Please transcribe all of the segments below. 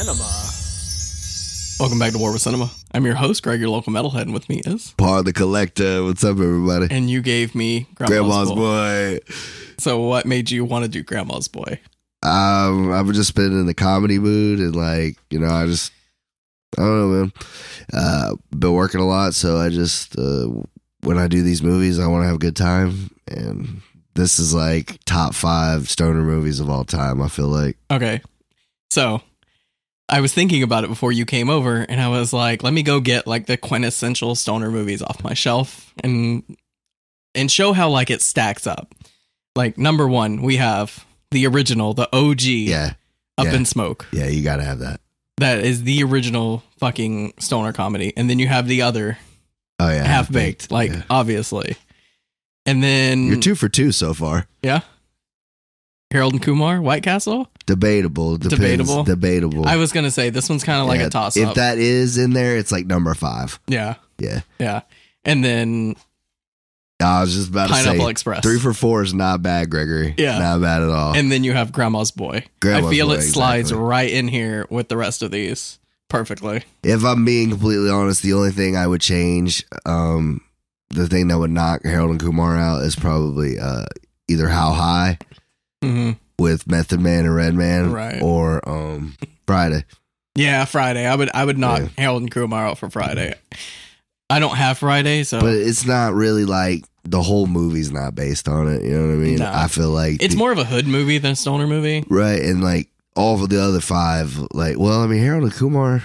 Cinema. Welcome back to War with Cinema. I'm your host, Greg, your local metalhead, and with me is... Paul the Collector. What's up, everybody? And you gave me Grandma's Boy. So what made you want to do Grandma's Boy? I've just been in the comedy mood, and I don't know, man. Been working a lot, so I just, when I do these movies, I want to have a good time, and this is like top 5 stoner movies of all time, I feel like. Okay, so I was thinking about it before you came over, and I was like, let me go get like the quintessential stoner movies off my shelf and show how like it stacks up. Like, number 1, we have the original, the OG, Up in Smoke. Yeah, you gotta have that. That is the original fucking stoner comedy. And then you have the other, Half-Baked, obviously. And then... You're 2 for 2 so far. Yeah? Harold and Kumar, White Castle? Debatable. Debatable. I was going to say, this one's kind of like a toss-up. If that is in there, it's like number 5. Yeah. Yeah. And then... I was just about to say, Pineapple Express. 3 for 4 is not bad, Gregory. Yeah. Not bad at all. And then you have Grandma's Boy. I feel it slides right in here with the rest of these perfectly. If I'm being completely honest, the only thing I would change, the thing that would knock Harold and Kumar out is probably either How High with Method Man and Redman, or Friday. Yeah, Friday. I would knock Harold and Kumar out for Friday. I don't have Friday, so... But it's not really like... The whole movie's not based on it, you know what I mean? No. I feel like... It's more of a hood movie than a stoner movie. Right, and like, all of the other 5, like... Well, I mean, Harold and Kumar,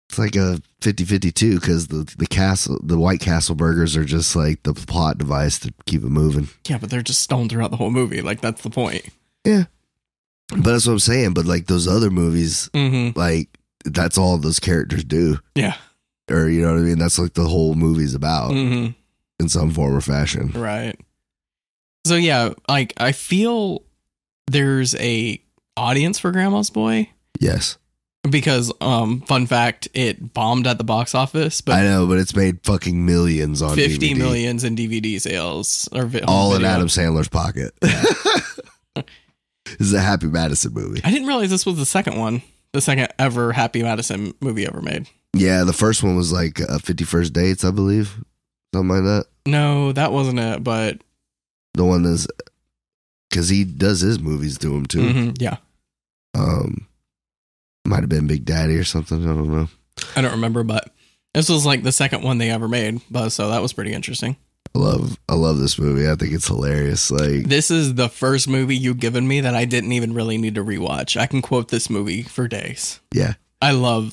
it's like a 50-50 too, because the White Castle burgers are just like the plot device to keep it moving. Yeah, but they're just stoned throughout the whole movie, like, that's the point. Yeah. But that's what I'm saying, but like, those other movies, like, that's all those characters do. Yeah. Or, you know what I mean? That's like the whole movie's about. In some form or fashion. Right. So yeah, like, I feel there's a audience for Grandma's Boy. Yes. Because, fun fact, it bombed at the box office. But I know, but it's made fucking millions on 50 DVD. Millions in DVD sales. All in Adam Sandler's pocket. Yeah. This is a Happy Madison movie. I didn't realize this was the second one. The second ever Happy Madison movie ever made. Yeah, the first one was like 51st Dates, I believe. Something like that. No, that wasn't it, but... The one is... Because he does his movies to him, too. Yeah. Might have been Big Daddy or something. I don't know. I don't remember, but this was like the second one they ever made. But so that was pretty interesting. I love this movie. I think it's hilarious. Like, this is the first movie you've given me that I didn't even really need to rewatch. I can quote this movie for days. Yeah. I love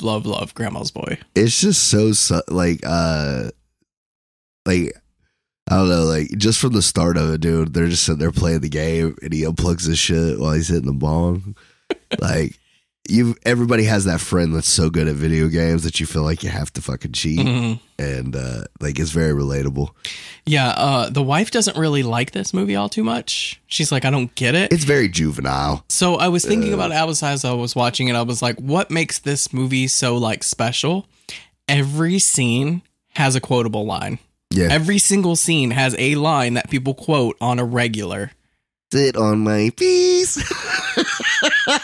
Grandma's Boy. It's just so I don't know, like, just from the start of it, dude, they're just sitting there playing the game, and he unplugs his shit while he's hitting the bong. Like, everybody has that friend that's so good at video games that you feel like you have to fucking cheat, and like, it's very relatable. Yeah, the wife doesn't really like this movie all too much. She's like, I don't get it. It's very juvenile. So I was thinking about it as I was watching it. I was like, what makes this movie so like special? Every scene has a quotable line. Yeah. Every single scene has a line that people quote on a regular. Sit on my piece.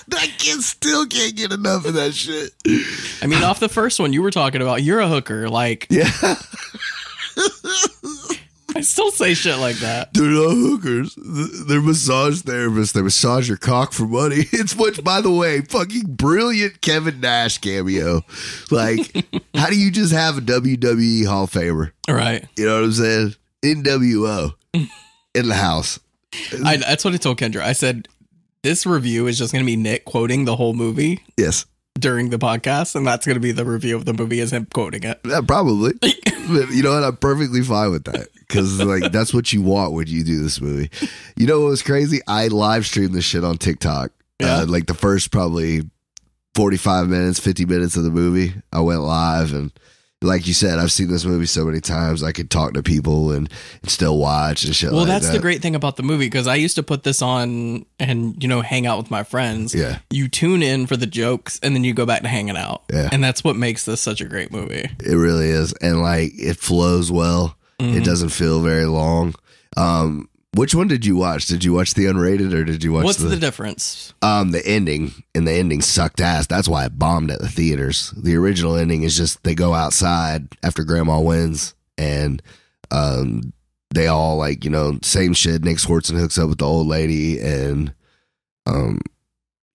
That kid still can't get enough of that shit. I mean, off the first one you were talking about, you're a hooker. Like, yeah. I still say shit like that. They're not hookers. They're massage therapists. They massage your cock for money. It's which, by the way, fucking brilliant Kevin Nash cameo. Like, how do you just have a WWE Hall of Famer? Right. You know what I'm saying? NWO in the house. That's what I told Kendra. I said, this review is just going to be Nick quoting the whole movie. Yes. During the podcast, and that's going to be the review of the movie is him quoting it. Yeah, probably. You know what? I'm perfectly fine with that, because like, that's what you want when you do this movie. You know what was crazy? I live streamed this shit on TikTok. Yeah. Like the first probably 45 minutes, 50 minutes of the movie, I went live, and like you said, I've seen this movie so many times. I could talk to people and still watch and shit. Well, like that's the great thing about the movie, because I used to put this on and, you know, hang out with my friends. Yeah. You tune in for the jokes and then you go back to hanging out. Yeah. And that's what makes this such a great movie. It really is. And like, it flows well. It doesn't feel very long. Which one did you watch? Did you watch the unrated or did you watch What's the difference? The ending, and the ending sucked ass. That's why it bombed at the theaters. The original ending is just they go outside after Grandma wins, and they all like, you know, same shit. Nick Swartzen hooks up with the old lady, and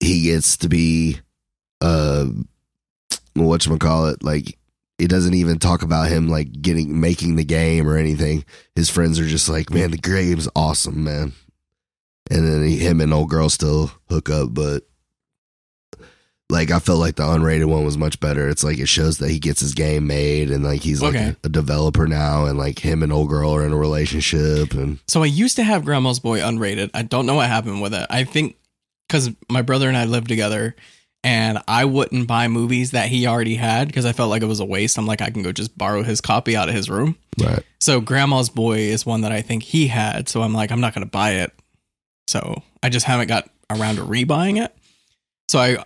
he gets to be whatchamacallit, like it doesn't even talk about him like making the game or anything. His friends are just like, man, the game's awesome, man. And then him and old girl still hook up, but like I felt like the unrated one was much better. It's like it shows that he gets his game made, and like he's like a developer now, and like him and old girl are in a relationship. And so I used to have Grandma's Boy unrated. I don't know what happened with it. I think because my brother and I lived together, and I wouldn't buy movies that he already had because I felt like it was a waste. I'm like, I can go just borrow his copy out of his room. Right. So Grandma's Boy is one that I think he had. So I'm like, I'm not going to buy it. So I just haven't got around to rebuying it. So I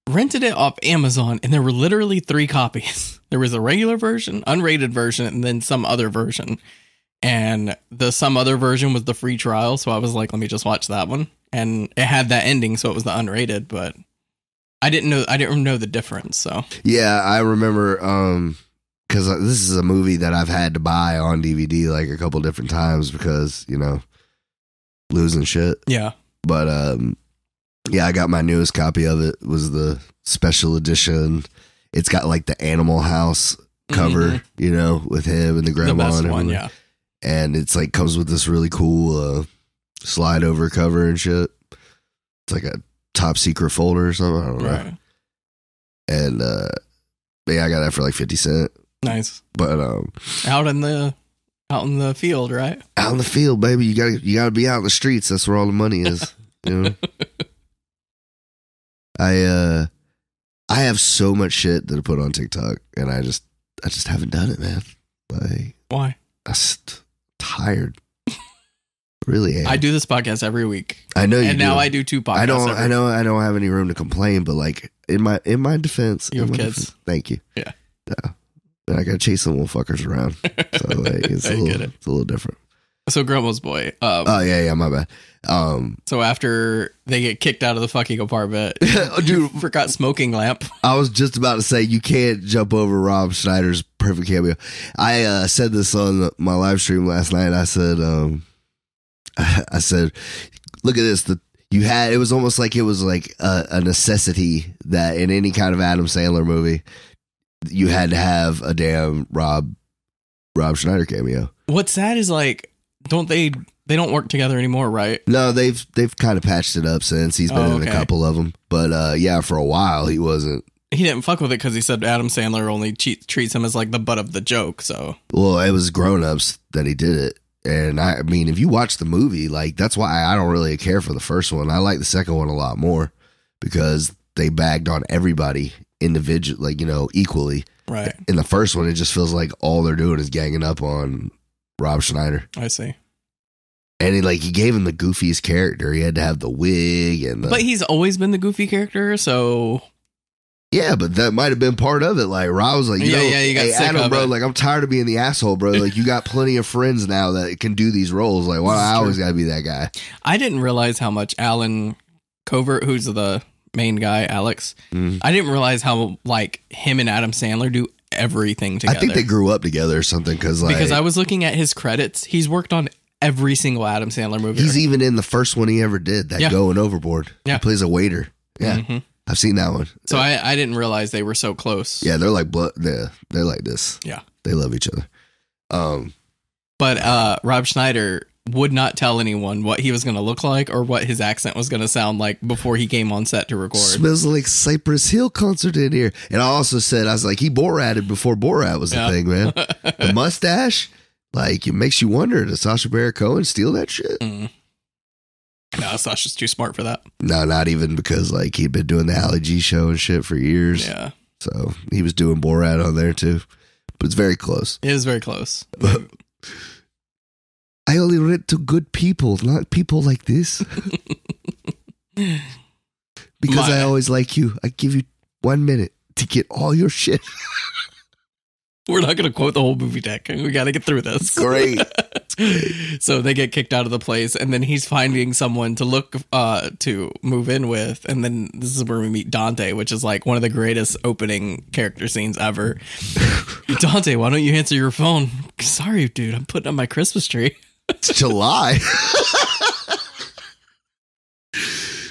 rented it off Amazon, and there were literally 3 copies. There was a regular version, unrated version, and then some other version. And the some other version was the free trial. So I was like, let me just watch that one. And it had that ending. So it was the unrated, but I didn't know the difference. So yeah, I remember because this is a movie that I've had to buy on DVD like a couple different times because, you know, losing shit. Yeah. But yeah, I got my newest copy of it. It was the special edition. It's got like the Animal House cover, you know, with him and the grandma. The best and one, yeah. And it's like comes with this really cool slide over cover and shit. It's like a top secret folder or something. I don't know. Right. And yeah, I got that for like 50 cents. Nice. But out in the field, right? Out in the field, baby. You gotta be out in the streets. That's where all the money is. You know. I have so much shit that I put on TikTok, and I just haven't done it, man. Like, why? I'm just tired. Really am. I do this podcast every week. I know you and do. now I do 2 podcasts. I know I don't have any room to complain, but like in my defense, you have kids. Thank you. Yeah. And I gotta chase some little fuckers around. So like, it's a little different. So Grandma's Boy. Oh yeah, my bad. So after they get kicked out of the fucking apartment, dude, forgot smoking lamp. I was just about to say you can't jump over Rob Schneider's perfect cameo. I said this on my live stream last night. I said, look at this. It was almost like it was like a necessity that in any kind of Adam Sandler movie, you had to have a damn Rob Schneider cameo. What's sad is like, they don't work together anymore, right? No, they've kind of patched it up since. He's been in a couple of them, but yeah, for a while he wasn't. He didn't fuck with it because he said Adam Sandler only treats him as like the butt of the joke. So well, it was Grown Ups that he did it. And I mean, if you watch the movie, like that's why I don't really care for the first one. I like the second one a lot more because they bagged on everybody individually, like, you know, equally. Right. In the first one, it just feels like all they're doing is ganging up on Rob Schneider. I see. And he gave him the goofiest character. He had to have the wig and but he's always been the goofy character, so. Yeah, but that might have been part of it. Like, Rob was like, you got sick Adam, of bro, it. Like, I'm tired of being the asshole, bro. Like, you got plenty of friends now that can do these roles. Like, why do I always got to be that guy? I didn't realize how much Alan Covert, who's the main guy, Alex, I didn't realize how, like, him and Adam Sandler do everything together. I think they grew up together or something. Because I was looking at his credits. He's worked on every single Adam Sandler movie. He's even in the first one he ever did, that Going Overboard. Yeah. He plays a waiter. Yeah. Mm-hmm. I've seen that one. So I didn't realize they were so close. Yeah, they're like blood. They're like this. Yeah, they love each other. But Rob Schneider would not tell anyone what he was going to look like or what his accent was going to sound like before he came on set to record. Smells like Cypress Hill concert in here. And I also said, I was like, he Borated before Borat was a thing, man. The mustache, like, it makes you wonder, did Sacha Baron Cohen steal that shit? No, Sasha's too smart for that. No, not even, because like he'd been doing the Ali G show and shit for years. Yeah. So he was doing Borat on there too. But it's very close. It is very close. I only rent to good people, not people like this. Because I always like you. I give you 1 minute to get all your shit. We're not going to quote the whole movie deck. We got to get through this. It's great. So they get kicked out of the place, and then he's finding someone to move in with, and then this is where we meet Dante, which is like one of the greatest opening character scenes ever. Dante, why don't you answer your phone? Sorry, dude, I'm putting up my Christmas tree. It's July.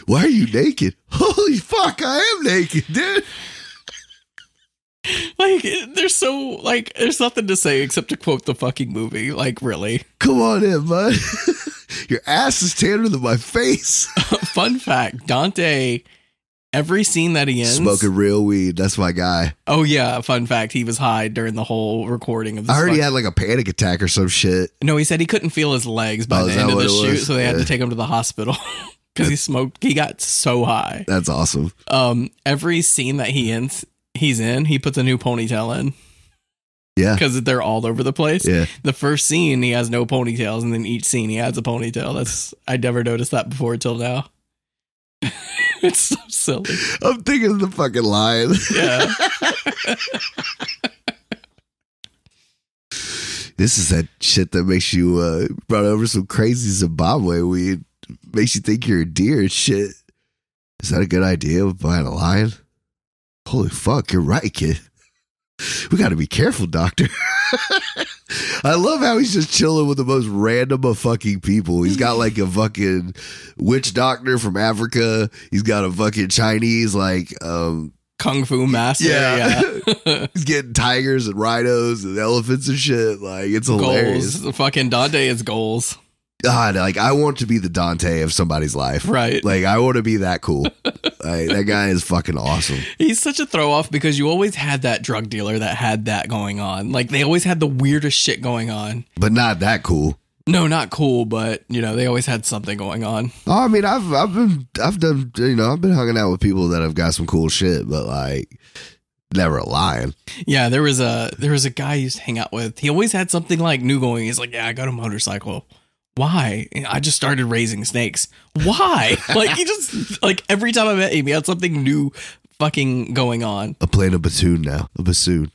Why are you naked? Holy fuck, I am naked, dude. Like, there's nothing to say except to quote the fucking movie. Like, really. Come on in, bud. Your ass is tanner than my face. Fun fact, Dante, every scene that he ends... Smoking real weed. That's my guy. Oh, yeah. Fun fact, he was high during the whole recording of this. I heard he had like a panic attack or some shit. No, he said he couldn't feel his legs by the end of the shoot, so they had to take him to the hospital. Because he got so high. That's awesome. Every scene that he's in, he puts a new ponytail in. Yeah. Because they're all over the place. Yeah. The first scene, he has no ponytails, and then each scene, he adds a ponytail. I never noticed that before until now. It's so silly. I'm thinking of the fucking lion. Yeah. This is that shit that makes you brought over some crazy Zimbabwe weed. Makes you think you're a deer and shit. Is that a good idea, buying a lion? Holy fuck, you're right, kid. We got to be careful, doctor. I love how he's just chilling with the most random of fucking people. He's got like a fucking witch doctor from Africa. He's got a fucking Chinese like Kung Fu master. Yeah. He's getting tigers and rhinos and elephants and shit. Like, it's hilarious. Goals. Fucking Dante is goals. God, like, I want to be the Dante of somebody's life. Right. Like, I want to be that cool. Like, that guy is fucking awesome. He's such a throw off because you always had that drug dealer that had that going on. Like, they always had the weirdest shit going on. But not that cool. No, not cool, but they always had something going on. Oh, I mean, I've done, I've been hanging out with people that have got some cool shit, but like, never a lion. Yeah, there was a guy I used to hang out with. He always had something like new going. He's like, yeah, I got a motorcycle. Why? I just started raising snakes. Why? Like, he just, like, every time I met him, he had something new fucking going on. I'm playing a bassoon now. A bassoon.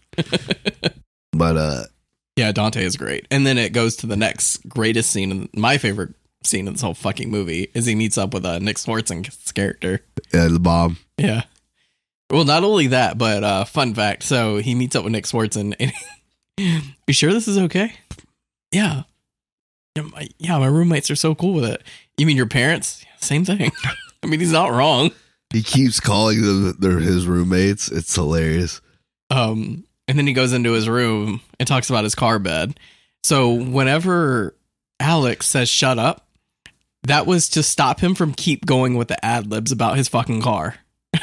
But, yeah, Dante is great. And then it goes to the next greatest scene. My favorite scene in this whole fucking movie is he meets up with Nick Swartzen's character. Yeah, the bomb. Yeah. Well, not only that, but fun fact. So he meets up with Nick Swartzen. And you sure this is okay? Yeah. Yeah, my roommates are so cool with it. You mean your parents? Same thing. I mean, he's not wrong. He keeps calling them his roommates. It's hilarious. And then he goes into his room and talks about his car bed. So whenever Alex says shut up, that was to stop him from keep going with the ad libs about his fucking car.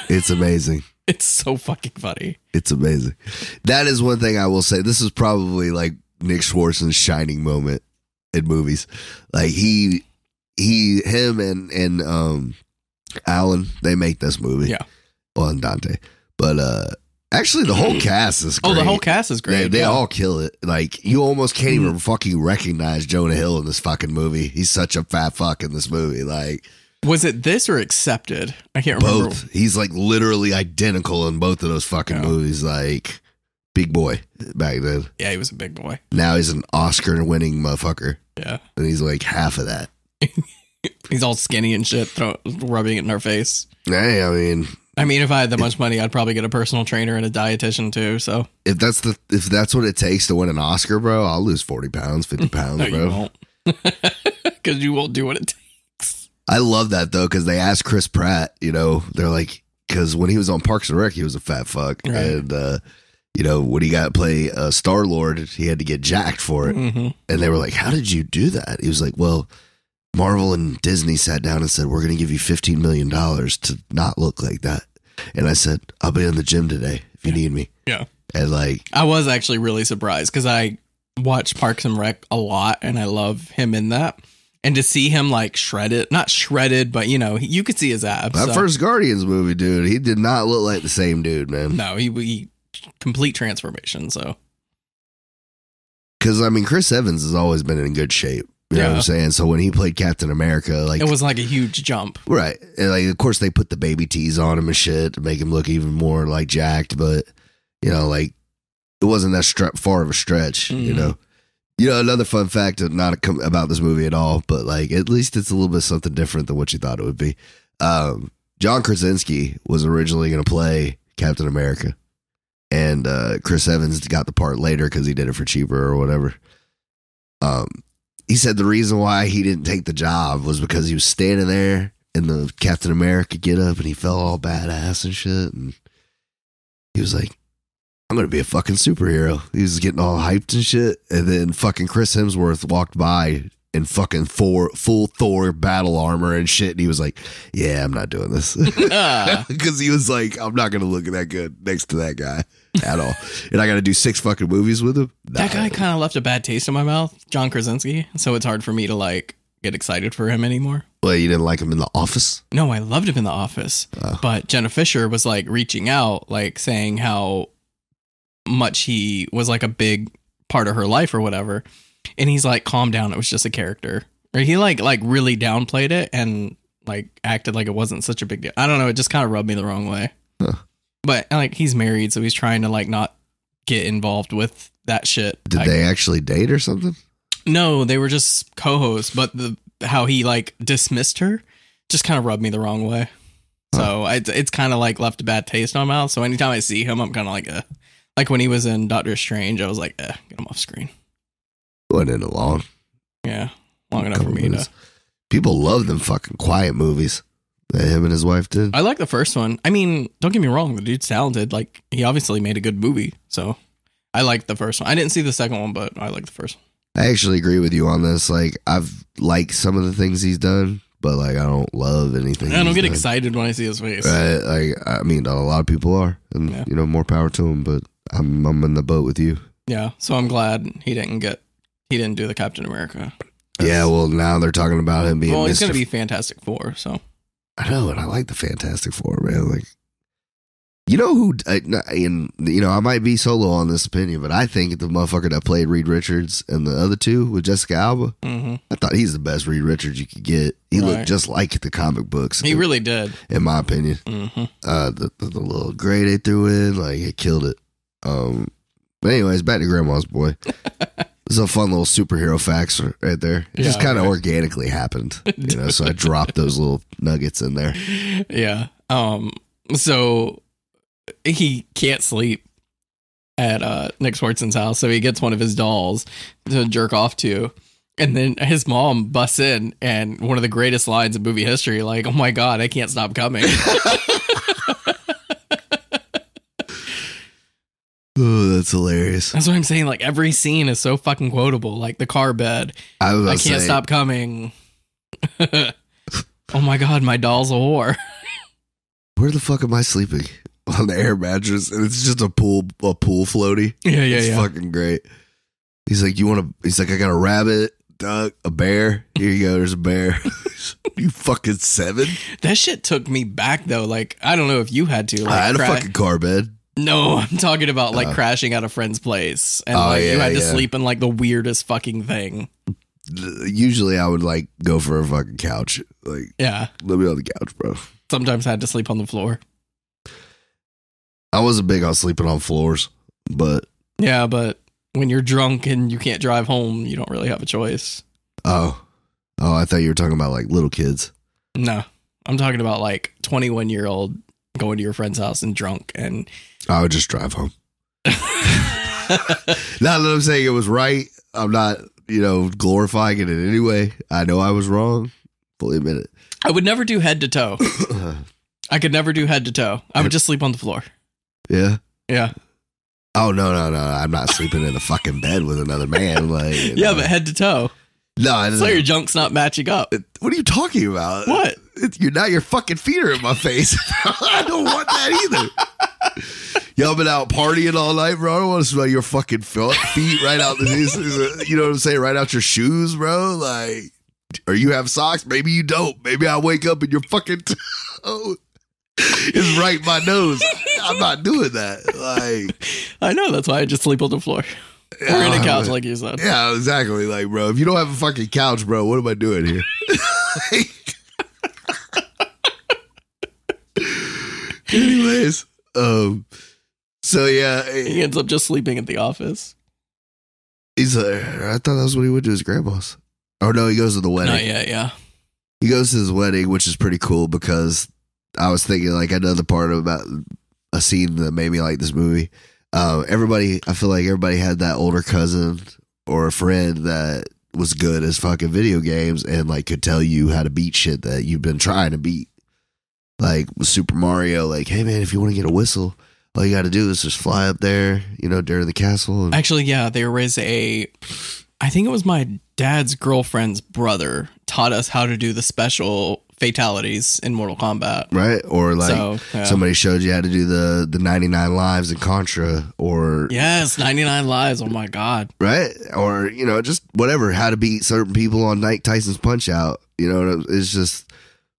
It's amazing. It's so fucking funny. It's amazing. That is one thing I will say. This is probably like Nick Swartzen's shining moment in movies. Like him and Alan, they make this movie. Yeah. Well, and Dante. But actually the whole cast is great. Oh, the whole cast is great. They all kill it. Like, you almost can't even fucking recognize Jonah Hill in this fucking movie. He's such a fat fuck in this movie. Like, was it this or Accepted? I can't remember. Both. He's like literally identical in both of those fucking movies. Like, big boy back then. Yeah, he was a big boy. Now he's an Oscar-winning motherfucker. Yeah. And he's like half of that. He's all skinny and shit, rubbing it in our face. Hey, I mean, if I had that much money, I'd probably get a personal trainer and a dietitian too. So if that's what it takes to win an Oscar, bro, I'll lose 40 pounds, 50 pounds, no, bro. You won't. Because you won't do what it takes. I love that though, because they asked Chris Pratt, they're like, because when he was on Parks and Rec, he was a fat fuck. Right. And, when he got to play Star-Lord, he had to get jacked for it. Mm-hmm. And they were like, how did you do that? He was like, well, Marvel and Disney sat down and said, we're going to give you $15 million to not look like that. And I said, I'll be in the gym today if you need me. Yeah. And like, I was actually really surprised because I watch Parks and Rec a lot and I love him in that. And to see him like shredded, not shredded, but you could see his abs. That first Guardians movie, dude, he did not look like the same dude, man. No, he complete transformation. So, because Chris Evans has always been in good shape. You know what I'm saying? So when he played Captain America, like, it was like a huge jump, right? And like, of course, they put the baby tees on him and shit to make him look even more like jacked. But like, it wasn't that far of a stretch. Mm-hmm. You know, another fun fact, about this movie at all, but like at least it's a little bit something different than what you thought it would be. John Krasinski was originally going to play Captain America, and Chris Evans got the part later because he did it for cheaper or whatever. He said the reason why he didn't take the job was because he was standing there in the Captain America getup and he felt all badass and shit, and he was like, I'm going to be a fucking superhero. He was getting all hyped and shit. And then fucking Chris Hemsworth walked by in fucking full Thor battle armor and shit. And he was like, yeah, I'm not doing this. Because he was like, I'm not going to look that good next to that guy at all. And I got to do 6 fucking movies with him. That guy kind of left a bad taste in my mouth, John Krasinski. So it's hard for me to like get excited for him anymore. Well, you didn't like him in The Office? No, I loved him in The Office. But Jenna Fisher was like reaching out, like saying how much he was like a big part of her life or whatever, and he's like, calm down, it was just a character. Or he like really downplayed it and like acted like it wasn't such a big deal. I don't know, it just kind of rubbed me the wrong way. But like he's married, so he's trying to like not get involved with that shit. Did they actually date or something? No, they were just co-hosts, but how he like dismissed her just kind of rubbed me the wrong way. So it's kind of like left a bad taste in my mouth. So anytime I see him, I'm kind of like when he was in Doctor Strange, I was like, get him off screen. Wasn't in it long. Yeah, long enough for me to. People love them fucking quiet movies that him and his wife did. I like the first one. I mean, don't get me wrong, the dude's talented. Like, he obviously made a good movie. So I liked the first one. I didn't see the second one, but I like the first one. I actually agree with you on this. Like, I've liked some of the things he's done, but like, I don't love anything. I don't get excited when I see his face. Right? Like, I mean, a lot of people are, and you know, more power to him. But I'm in the boat with you. Yeah, so I'm glad he didn't do the Captain America. Yeah, well, now they're talking about him being. Well, he's going to be Fantastic Four. So I know, and I like the Fantastic Four, man. Like, you know who? And you know, I might be solo on this opinion, but I think the motherfucker that played Reed Richards and the other two with Jessica Alba, I thought he's the best Reed Richards you could get. He looked just like the comic books. He really did, in my opinion. The little gray they threw in, like, it killed it. But anyways, back to Grandma's Boy. It's a fun little superhero facts right there. It just kind of organically happened, you know. So I dropped those little nuggets in there. Yeah. So he can't sleep at Nick Swartzen's house, so he gets one of his dolls to jerk off to, and then his mom busts in, and one of the greatest lines in movie history, like, "Oh my god, I can't stop coming." Oh, that's hilarious. That's what I'm saying. Like, every scene is so fucking quotable. Like the car bed. I can't stop coming. Oh my god, my doll's a whore. Where the fuck am I sleeping? On the air mattress, and it's just a pool floaty. Yeah, it's fucking great. He's like, he's like, I got a rabbit, duck, a bear. Here you go, there's a bear. You fucking 7? That shit took me back though. Like, I don't know if you had to. Like, I had a fucking car bed. No, I'm talking about like crashing at a friend's place, and you had to sleep in like the weirdest fucking thing. Usually, I would like go for a fucking couch. Like, let me on the couch, bro. Sometimes I had to sleep on the floor. I wasn't big on sleeping on floors, but but when you're drunk and you can't drive home, you don't really have a choice. Oh, I thought you were talking about like little kids. No, I'm talking about like 21-year-old going to your friend's house and drunk, and I would just drive home. Not that I'm saying it was right. I'm not, glorifying it in any way. I know I was wrong. Fully admit it. I would never do head to toe. I could never do head to toe. I would just sleep on the floor. Yeah? Yeah. Oh, no. I'm not sleeping in a fucking bed with another man. Like, but head to toe. No, so your junk's not matching up. What are you talking about? What? Your fucking feet are in my face. I don't want that either. Y'all been out partying all night, bro. I don't want to smell your fucking feet right out the, you know what I'm saying? Right out your shoes, bro. Like, or you have socks? Maybe you don't. Maybe I wake up and your fucking toe is right in my nose. I'm not doing that. Like, I know. That's why I just sleep on the floor. Or in a couch, like you said. Yeah, exactly. Like, bro, if you don't have a fucking couch, bro, what am I doing here? Anyways, so yeah, he ends up just sleeping at the office. He's like, I thought that was what he would do his grandma's. Oh no, he goes to the wedding. Not yet, yeah. He goes to his wedding, which is pretty cool because I was thinking like another part about a scene that made me like this movie. I feel like everybody had that older cousin or a friend that was good as fucking video games and like could tell you how to beat shit that you've been trying to beat. Like with Super Mario, like, hey man, if you want to get a whistle, all you got to do is just fly up there, during the castle. And Actually, yeah, there was I think it was my dad's girlfriend's brother taught us how to do the special fatalities in Mortal Kombat. right? Or like somebody showed you how to do the 99 lives in Contra or Yes, 99 lives. Oh my God. right? Or, just whatever, how to beat certain people on Mike Tyson's Punch Out. It's just,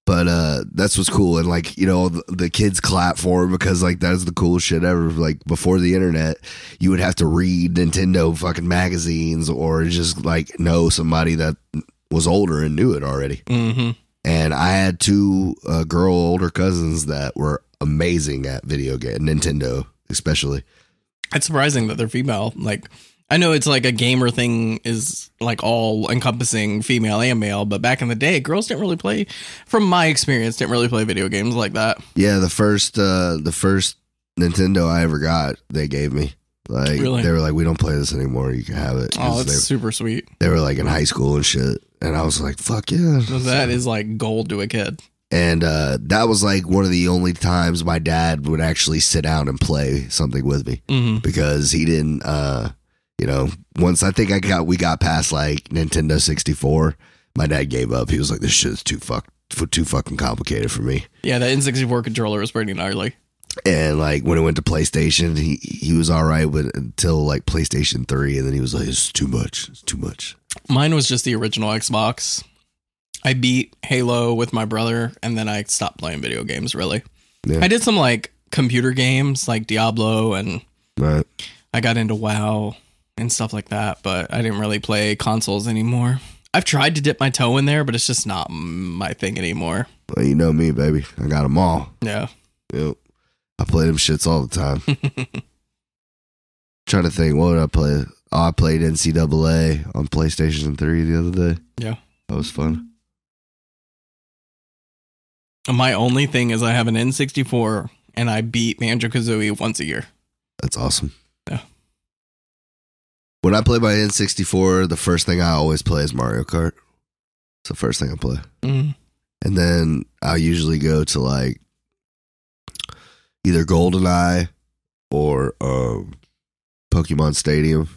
but that's what's cool. And like, the kids clap for him because like that's the coolest shit ever. Like before the internet, you would have to read Nintendo fucking magazines or just like know somebody that was older and knew it already. Mm-hmm. And I had two older cousins that were amazing at video game, Nintendo especially. It's surprising that they're female. Like, I know it's like a gamer thing is like all encompassing female and male, but back in the day, girls didn't really play, from my experience, didn't really play video games like that. Yeah, the first Nintendo I ever got, they gave me. Like, Really? They were like, we don't play this anymore. You can have it. Oh, that's super sweet. They were like in high school and shit. And I was like, fuck yeah. That is like gold to a kid. And that was like one of the only times my dad would actually sit down and play something with me Mm-hmm. because he didn't, once I think we got past like Nintendo 64, my dad gave up. He was like, this shit is too fucking complicated for me. Yeah, that N64 controller was pretty gnarly. And like when it went to PlayStation, he was all right with until like PlayStation 3. And then he was like, it's too much. It's too much. Mine was just the original Xbox. I beat Halo with my brother, and then I stopped playing video games, really. Yeah. I did some like computer games like Diablo, and Right. I got into WoW and stuff like that, but I didn't really play consoles anymore. I've tried to dip my toe in there, but it's just not my thing anymore. Well, you know me, baby. I got them all. Yeah. Yep. I play them shits all the time. Trying to think, what would I play? Oh, I played NCAA on PlayStation 3 the other day. Yeah. That was fun. My only thing is I have an N64 and I beat Banjo-Kazooie once a year. That's awesome. Yeah. When I play my N64, the first thing I always play is Mario Kart. It's the first thing I play. Mm. And then I usually go to like either GoldenEye or Pokemon Stadium.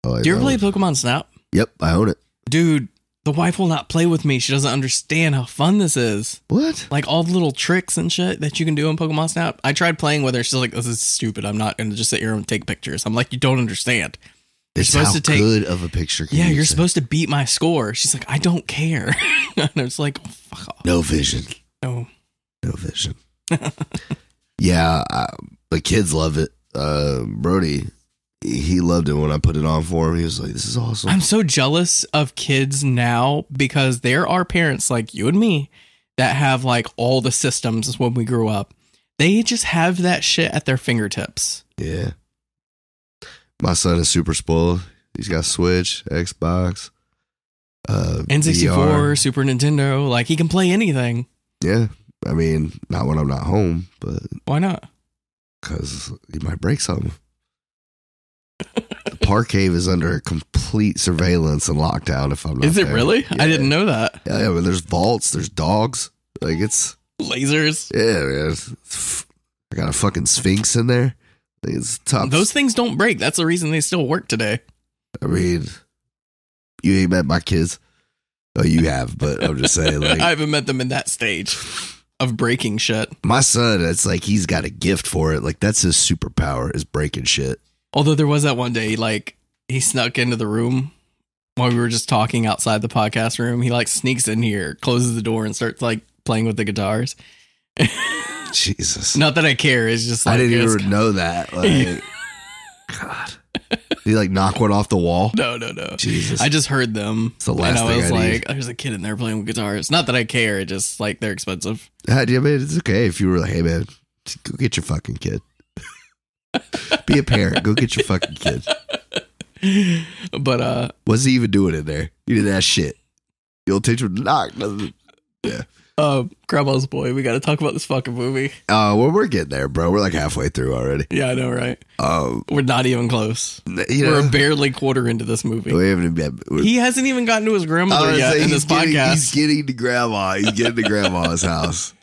Do you ever play Pokemon Snap? Yep, I own it. Dude, the wife will not play with me. She doesn't understand how fun this is. What? Like all the little tricks and shit that you can do in Pokemon Snap. I tried playing with her. She's like, this is stupid. I'm not going to just sit here and take pictures. I'm like, you don't understand. You're It's supposed how to take good of a picture can Yeah, you you're take? supposed to beat my score. She's like, I don't care. And it's like, oh, fuck off. No vision. No. No vision. Yeah, the kids love it. Brody, he loved it when I put it on for him. He was like, this is awesome. I'm so jealous of kids now because there are parents like you and me that have like all the systems when we grew up. They just have that shit at their fingertips. Yeah. My son is super spoiled. He's got Switch, Xbox, N64, VR. Super Nintendo. Like he can play anything. Yeah. I mean, not when I'm not home, but Why not? because he might break something. The park cave is under complete surveillance and lockdown if I'm not Is it there. really? Yeah. I didn't know that. Yeah, I mean, there's vaults, there's dogs. Like it's Lasers. yeah, man. I got a fucking Sphinx in there. Like, it's tough. Those things don't break. That's the reason they still work today. I mean, you ain't met my kids. Oh, you have, but I'm just saying, like I haven't met them in that stage of breaking shit. my son, it's like he's got a gift for it. Like that's his superpower is breaking shit. Although there was that one day, like he snuck into the room while we were just talking outside the podcast room. He like sneaks in here, closes the door, and starts like playing with the guitars. Jesus. Not that I care. It's just like I didn't it's- even know that. Like, God. Did he like knock one off the wall? No. Jesus. I just heard them. It's the last and I thing was I like, need. there's a kid in there playing with guitars. Not that I care. It just like they're expensive. Yeah, man, it's okay if you were like, hey, man, go get your fucking kid. Be a parent. Go get your fucking kid. But what's he even doing in there? He did that shit. You'll teach him to knock. Nothing. Yeah. Grandma's Boy. We got to talk about this fucking movie. Well, we're getting there, bro. We're like halfway through already. Yeah, I know, right? We're not even close. We're barely quarter into this movie. We haven't even. He hasn't even gotten to his grandmother yet in this podcast. He's getting to grandma. He's getting to grandma's house.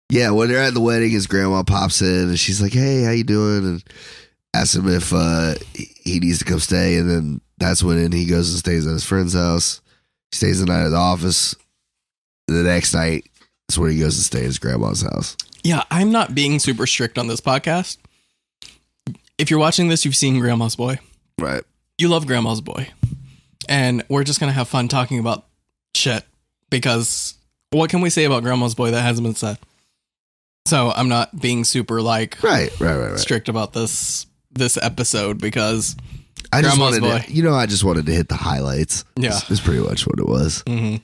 Yeah, when they're at the wedding, his grandma pops in and she's like, "Hey, how you doing?" And asks him if he needs to come stay. And then that's when he goes and stays at his friend's house. He stays the night at the office. The next night is when he goes to stay at his grandma's house. Yeah, I'm not being super strict on this podcast. If you're watching this, you've seen Grandma's Boy. Right. You love Grandma's Boy. And we're just going to have fun talking about shit. Because what can we say about Grandma's Boy that hasn't been said? So I'm not being super right. strict about this episode because I just Grandma's wanted Boy. to, I just wanted to hit the highlights. Yeah. That's pretty much what it was. Mm-hmm.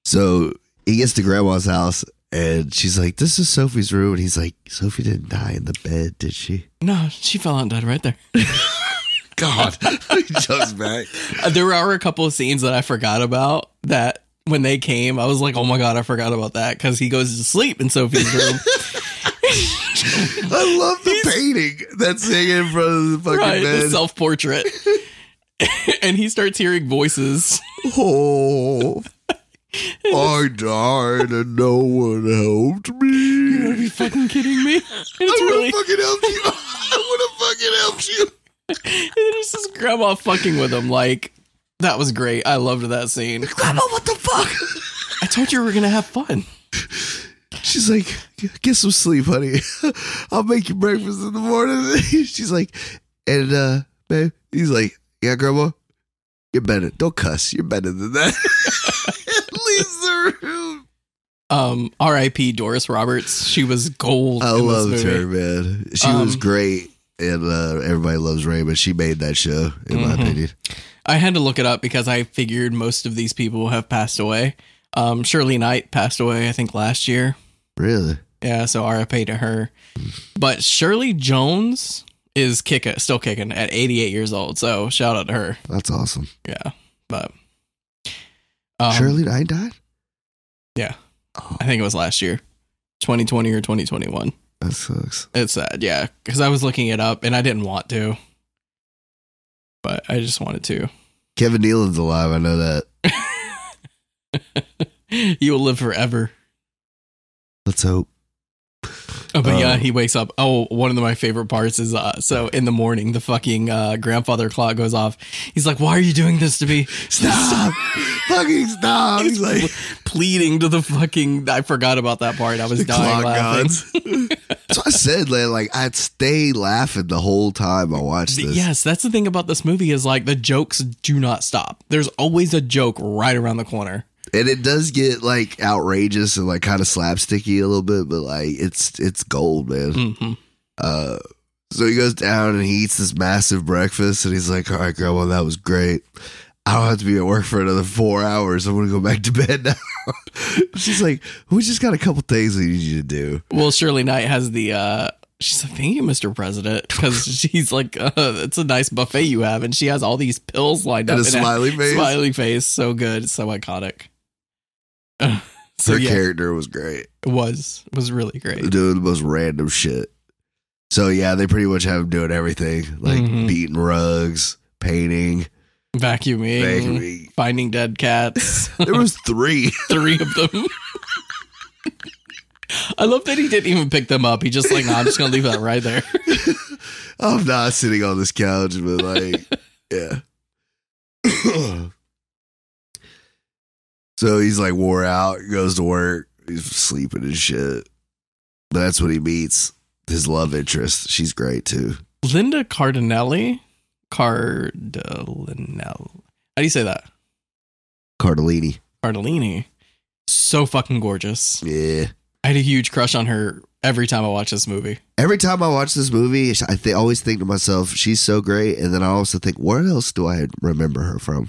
So he gets to grandma's house and she's like, "This is Sophie's room." And he's like, "Sophie didn't die in the bed, did she?" No, she fell out and died right there. God. He jumps back. There were a couple of scenes that I forgot about that when they came, I was like, oh my God, I forgot about that because he goes to sleep in Sophie's room. I love the painting that's hanging in front of the fucking bed. The self-portrait. And he starts hearing voices. Oh, I died and no one helped me. You gotta be fucking kidding me. I would have fucking helped you. I would have fucking helped you. And there's this grandma fucking with him. Like, that was great. I loved that scene. Grandma, what the fuck? I told you we were gonna have fun. She's like, "Get some sleep, honey. I'll make you breakfast in the morning." She's like, and babe, he's like, "Yeah, grandma, you're better. Don't cuss. You're better than that." Leaves the room. R.I.P. Doris Roberts. She was gold. I loved her, man. She was great, and everybody loves Ray, but she made that show, in my opinion. I had to look it up because I figured most of these people have passed away. Shirley Knight passed away, I think, last year. Really? Yeah, so RIP to her. But Shirley Jones is still kicking at 88 years old. So shout out to her. That's awesome. Yeah, but Shirley Knight died? Yeah, I think it was last year, 2020 or 2021. That sucks. It's sad, yeah, because I was looking it up and I didn't want to, but I just wanted to. Kevin Nealon's alive. I know that. He will live forever. Let's hope. Oh, but yeah, he wakes up. Oh, one of my favorite parts is so in the morning, the fucking grandfather clock goes off. He's like, "Why are you doing this to me? Stop! Fucking stop!" He's like pleading to the fucking. I forgot about that part. I was dying laughing. So I said, like, I'd stay laughing the whole time I watched this. Yes, that's the thing about this movie is like the jokes do not stop. There's always a joke right around the corner. And it does get like outrageous and like kind of slapsticky a little bit, but like it's gold, man. Mm-hmm. So he goes down and he eats this massive breakfast and he's like, "All right, grandma, that was great. I don't have to be at work for another 4 hours. I'm going to go back to bed now." She's like, "We just got a couple things we need you to do." Well, Shirley Knight has the, she's like, "Thank you, Mr. President." Because she's like, "It's a nice buffet you have." And she has all these pills lined up. And a smiley face. Smiley face. So good. So iconic. Her character was great. It was really great. Doing the most random shit. So yeah, they pretty much have him doing everything. Like beating rugs, painting. Vacuuming. Finding dead cats. There was 3. 3 of them. I love that he didn't even pick them up. He just like, "No, I'm just going to leave that right there." I'm not sitting on this couch, but like, yeah. So he's like wore out, goes to work, he's sleeping and shit. But that's when he meets his love interest. She's great too. Linda Cardellini. How do you say that? Cardellini. So fucking gorgeous. Yeah. I had a huge crush on her every time I watch this movie. Every time I watch this movie, I always think to myself, she's so great. And then I also think, where else do I remember her from?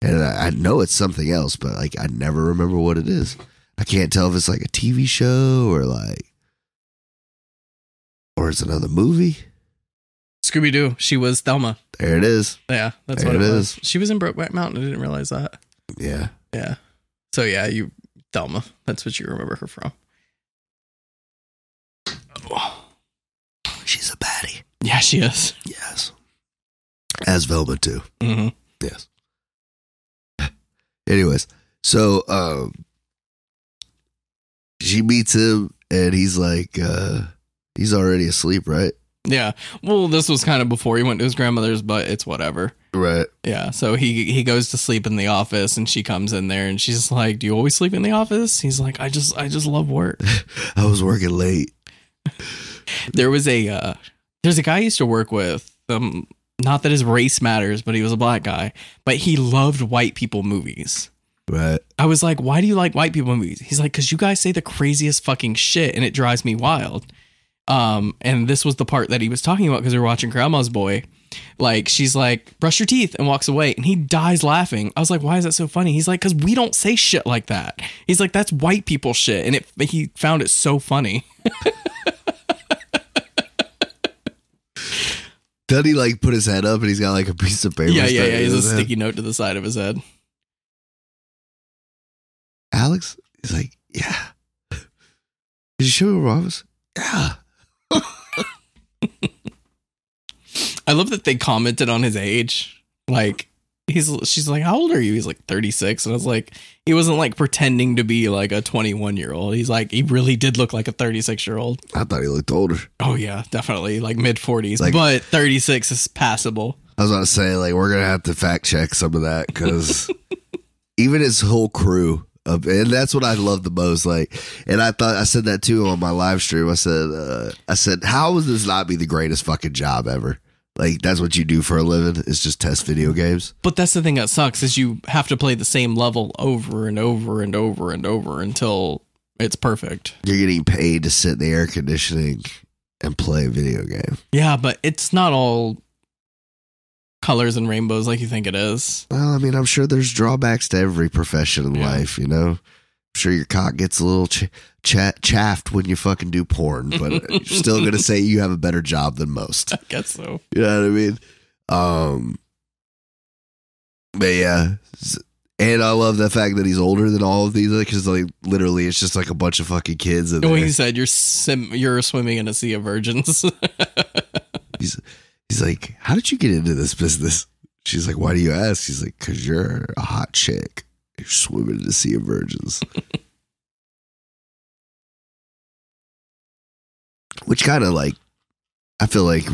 And I know it's something else, but like I never remember what it is. I can't tell if it's like a TV show or it's another movie. Scooby Doo. She was Thelma. There it is. Yeah, that's what it was. She was in Brokeback Mountain. I didn't realize that. Yeah. Yeah. So yeah, Thelma. That's what you remember her from. Oh. She's a baddie. Yeah, she is. Yes. As Velma too. Mm-hmm. Yes. Anyways, so she meets him and he's like, he's already asleep, right? Yeah. Well, this was kind of before he went to his grandmother's, but it's whatever. Right. Yeah. So he goes to sleep in the office and she comes in there and she's like, "Do you always sleep in the office?" He's like, I just love work. I was working late. There's a guy I used to work with, not that his race matters, but he was a black guy, but he loved white people movies. Right. I was like, "Why do you like white people movies?" He's like, "'Cause you guys say the craziest fucking shit and it drives me wild." And this was the part that he was talking about because we were watching Grandma's Boy. Like, she's like, "Brush your teeth," and walks away and he dies laughing. I was like, "Why is that so funny?" He's like, "'Cause we don't say shit like that." He's like, "That's white people shit." And he found it so funny. Doesn't he like put his head up and he's got like a piece of paper? Yeah. He's a sticky note to the side of his head. Alex? He's like, "Yeah." "Did you show me where I was?" "Yeah." I love that they commented on his age. Like, she's like, "How old are you?" He's like 36. And I was like, he wasn't like pretending to be like a 21-year-old. He's like, he really did look like a 36-year-old. I thought he looked older. Oh yeah, definitely like mid 40s, Like, but 36 is passable. I was about to say, like, we're going to have to fact check some of that because even his whole crew, and that's what I love the most. Like, and I said that too on my live stream. I said, how would this not be the greatest fucking job ever? Like, that's what you do for a living, is just test video games. But that's the thing that sucks, is you have to play the same level over and over and over and over until it's perfect. You're getting paid to sit in the air conditioning and play a video game. Yeah, but it's not all colors and rainbows like you think it is. Well, I mean, I'm sure there's drawbacks to every profession in Yeah. life, you know? I'm sure your cock gets a little chaffed when you fucking do porn, but you're still going to say you have a better job than most. I guess so. You know what I mean? But yeah. And I love the fact that he's older than all of these, because like literally it's just like a bunch of fucking kids. In When there. he said you're swimming in a sea of virgins. He's like, "How did you get into this business?" She's like, "Why do you ask?" He's like, "'Cause you're a hot chick. You're swimming in a sea of virgins." Which kind of like, I feel like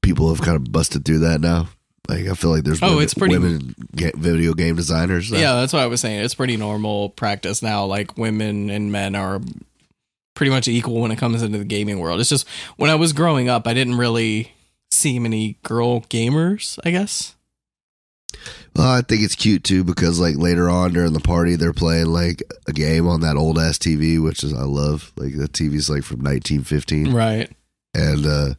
people have kind of busted through that now. Like, I feel like there's women video game designers now. Yeah, that's what I was saying. It's pretty normal practice now. Like, women and men are pretty much equal when it comes into the gaming world. It's just, when I was growing up, I didn't really see many girl gamers, I guess. Well, I think it's cute too, because like later on during the party, they're playing like a game on that old ass TV, which is, I love. Like, that TV's like from 1915. Right. And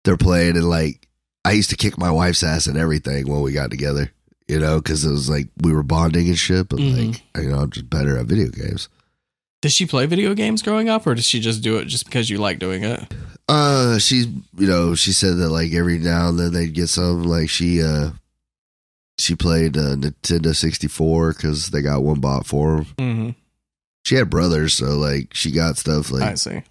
they're playing, and like, I used to kick my wife's ass and everything when we got together, you know, because it was like we were bonding and shit, but like, you know, I'm just better at video games. Did she play video games growing up, or did she just do it just because you like doing it? She's, you know, she said that like every now and then they'd get some, like she played Nintendo 64 because they got one bought for them. Mm-hmm. She had brothers, so like she got stuff like. I see.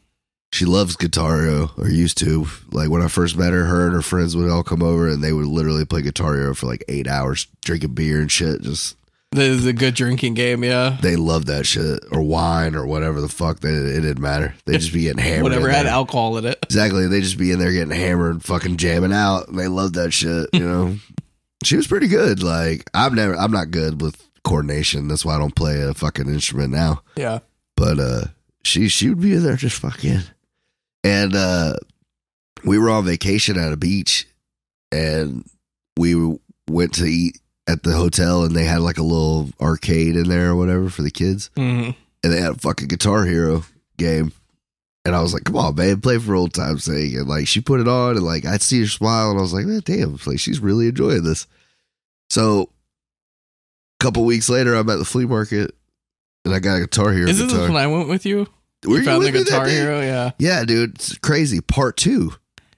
She loves Guitar Hero, or used to. Like, when I first met her, her and her friends would all come over, and they would literally play Guitar Hero for like 8 hours, drinking beer and shit. Just, This is a good drinking game, yeah. they loved that shit, or wine, or whatever the fuck. It didn't matter. They just be getting hammered. Whatever in had there. alcohol in it. Exactly. They just be in there getting hammered, fucking jamming out, and they loved that shit. You know, she was pretty good. Like, I'm not good with coordination. That's why I don't play a fucking instrument now. Yeah. But she would be in there just fucking. And we were on vacation at a beach, and we went to eat at the hotel, and they had like a little arcade in there or whatever for the kids. Mm-hmm. And they had a fucking Guitar Hero game. And I was like, "Come on, man, play for old time's sake." And like, she put it on, and like, I'd see her smile, and I was like, "Man, damn, like, she's really enjoying this." So a couple weeks later, I'm at the flea market, and I got a Guitar Hero. Is this when I went with you? Were You found the with me that Guitar day? Hero, yeah. Yeah, dude, it's crazy. Part 2.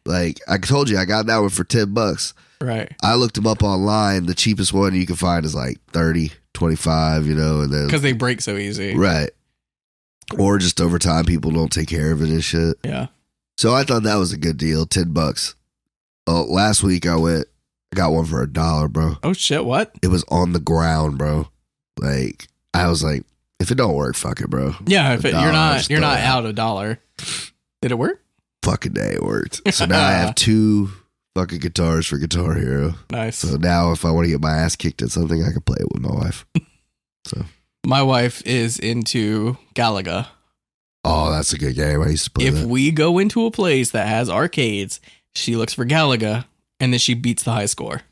Like I told you, I got that one for $10. Right. I looked them up online. The cheapest one you can find is like 30, 25, you know, and then Because they break so easy. right. Or just over time, people don't take care of it and shit. Yeah. So I thought that was a good deal, $10. Last week I got one for $1, bro. Oh shit! What? It was on the ground, bro. Like I was like, if it don't work, fuck it, bro. Yeah. If $1, you're not just throw it out $1. Did it work? Fucking day it worked. So now I have 2 fucking guitars for Guitar Hero. Nice. So now if I want to get my ass kicked at something, I can play it with my wife. So My wife is into Galaga. oh, that's a good game. I used to play If that. we go into a place that has arcades, she looks for Galaga, and then she beats the high score.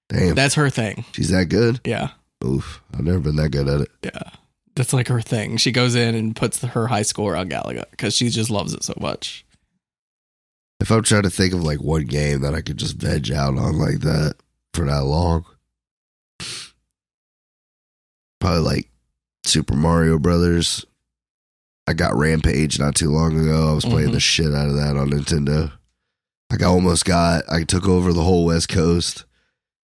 Damn, That's her thing. she's that good. Yeah. Oof, I've never been that good at it. Yeah. That's like her thing. She goes in and puts her high score on Galaga because she just loves it so much. If I'm trying to think of like one game that I could just veg out on like that for that long, probably like Super Mario Brothers. I got Rampage not too long ago. I was playing the shit out of that on Nintendo. I took over the whole West Coast,